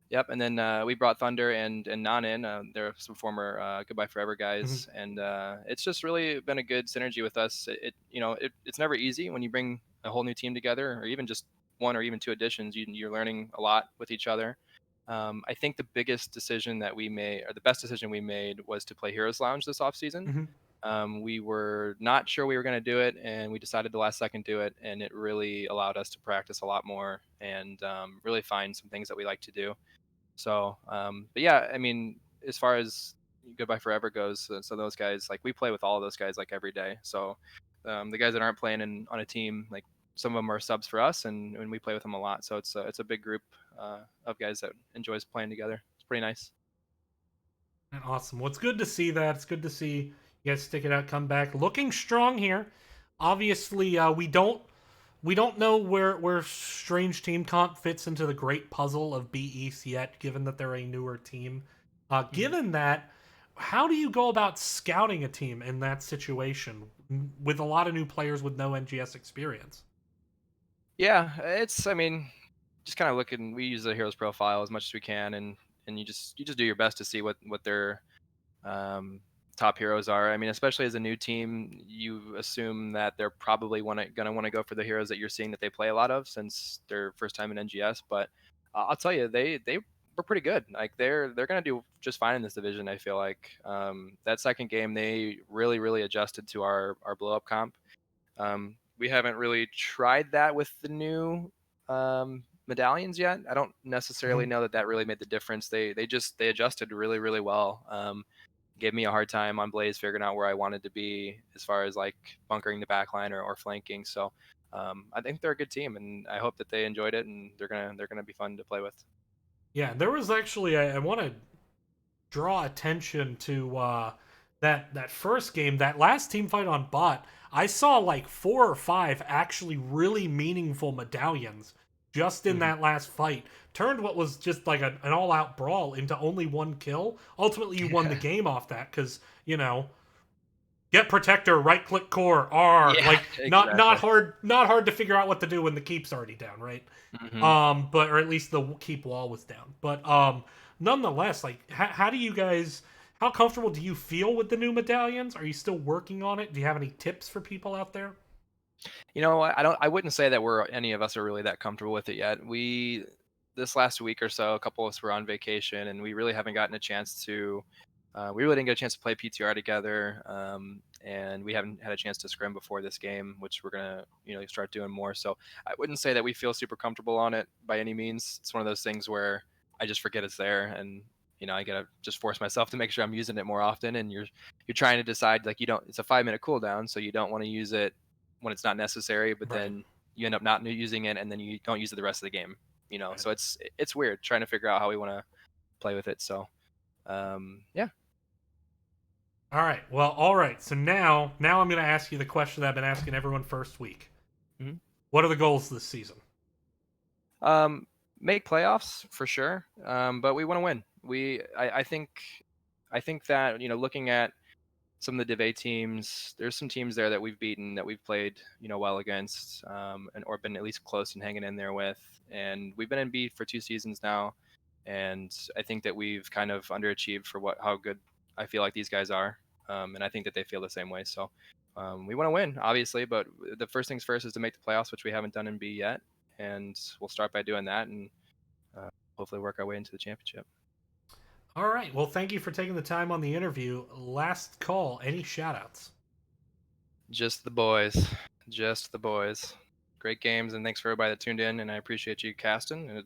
Yep, and then we brought Thunder and Nan in. They're some former Goodbye Forever Mhm. guys, and it's just really been a good synergy with us. It's never easy when you bring a whole new team together, or even just one or even two additions. You're learning a lot with each other. I think the biggest decision that we made, or the best decision we made, was to play Heroes Lounge this offseason. Mhm. We were not sure we were going to do it, and we decided the last second do it, and it really allowed us to practice a lot more and really find some things that we like to do. So, but yeah, I mean, as far as Goodbye Forever goes, so those guys, like we play with all of those guys like every day. So, the guys that aren't playing on a team, like some of them are subs for us, and we play with them a lot. So it's a big group of guys that enjoys playing together. It's pretty nice. Awesome. Well, it's good to see that. It's good to see you guys stick it out, come back, looking strong here. Obviously, we don't know where Strange Team Comp fits into the great puzzle of B East yet, given that they're a newer team. Mhm. Given that, how do you go about scouting a team in that situation with a lot of new players with no NGS experience? Yeah, I mean, just kind of looking. We use the heroes profile as much as we can, and you just do your best to see what their um, top heroes are. I mean, especially as a new team, you assume that they're probably going to want to go for the heroes that you're seeing that they play a lot of since their first time in NGS. But I'll tell you, they were pretty good. Like they're going to do just fine in this division. I feel like that second game they really adjusted to our blow up comp. We haven't really tried that with the new medallions yet. I don't necessarily Mhm. know that really made the difference. They adjusted really well. Gave me a hard time on Blaze figuring out where I wanted to be as far as like bunkering the backline or flanking. So I think they're a good team, and I hope that they enjoyed it, and they're gonna be fun to play with. Yeah, there was actually I want to draw attention to that first game, that last team fight on bot. I saw like 4 or 5 actually really meaningful medallions just in Mm-hmm. that last fight. Turned what was just like an all-out brawl into only one kill. Ultimately, you won the game off that because get protector, right click core, R. Yeah, Like not exactly. hard to figure out what to do when the keep's already down, right? Hmm. But or at least the keep wall was down. But nonetheless, like how do you guys? How comfortable do you feel with the new medallions? Are you still working on it? Do you have any tips for people out there? I wouldn't say that any of us are really that comfortable with it yet. We this last week or so, a couple of us were on vacation, and we really haven't gotten a chance to. We really didn't get a chance to play PTR together, and we haven't had a chance to scrim before this game, which we're gonna start doing more. So I wouldn't say that we feel super comfortable on it by any means. It's one of those things where I just forget it's there, and I gotta just force myself to make sure I'm using it more often. And you're trying to decide, like, you don't. It's a 5 minute cooldown, so you don't want to use it when it's not necessary, but Right. then you end up not using it, and then you don't use it the rest of the game. Right. So it's weird trying to figure out how we want to play with it. So yeah. All right. Well, all right. So now I'm going to ask you the question that I've been asking everyone first week. Mhm. What are the goals this season? Make playoffs for sure, but we want to win. I think that looking at some of the Div A teams, there's some teams there that we've beaten, that we've played well against, and or been at least close and hanging in there with. And we've been in B for 2 seasons now, and I think that we've kind of underachieved for how good I feel like these guys are, and I think that they feel the same way. So we want to win, obviously, but the first things first is to make the playoffs, which we haven't done in B yet, and we'll start by doing that, and hopefully work our way into the championship. All right. Well, thank you for taking the time on the interview. Last call. Any shoutouts? Just the boys. Just the boys. Great games, and thanks for everybody that tuned in, and I appreciate you casting. And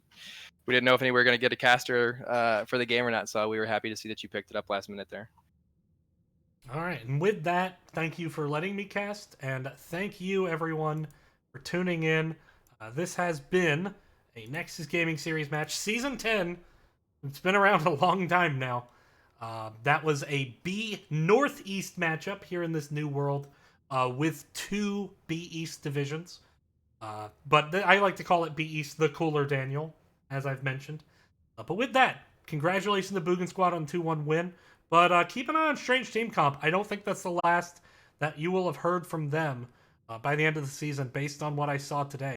we didn't know if we were going to get a caster for the game or not, so we were happy to see that you picked it up last minute there. All right. And with that, thank you for letting me cast, and thank you, everyone, for tuning in. This has been a Nexus Gaming Series match, Season 10. It's been around a long time now. That was a B Northeast matchup here in this new world with 2 B East divisions. But I like to call it B East the cooler Daniel, as I've mentioned. But with that, congratulations to Boogan Squad on 2-1 win. But keep an eye on Strange Team Comp. I don't think that's the last that you will have heard from them by the end of the season based on what I saw today.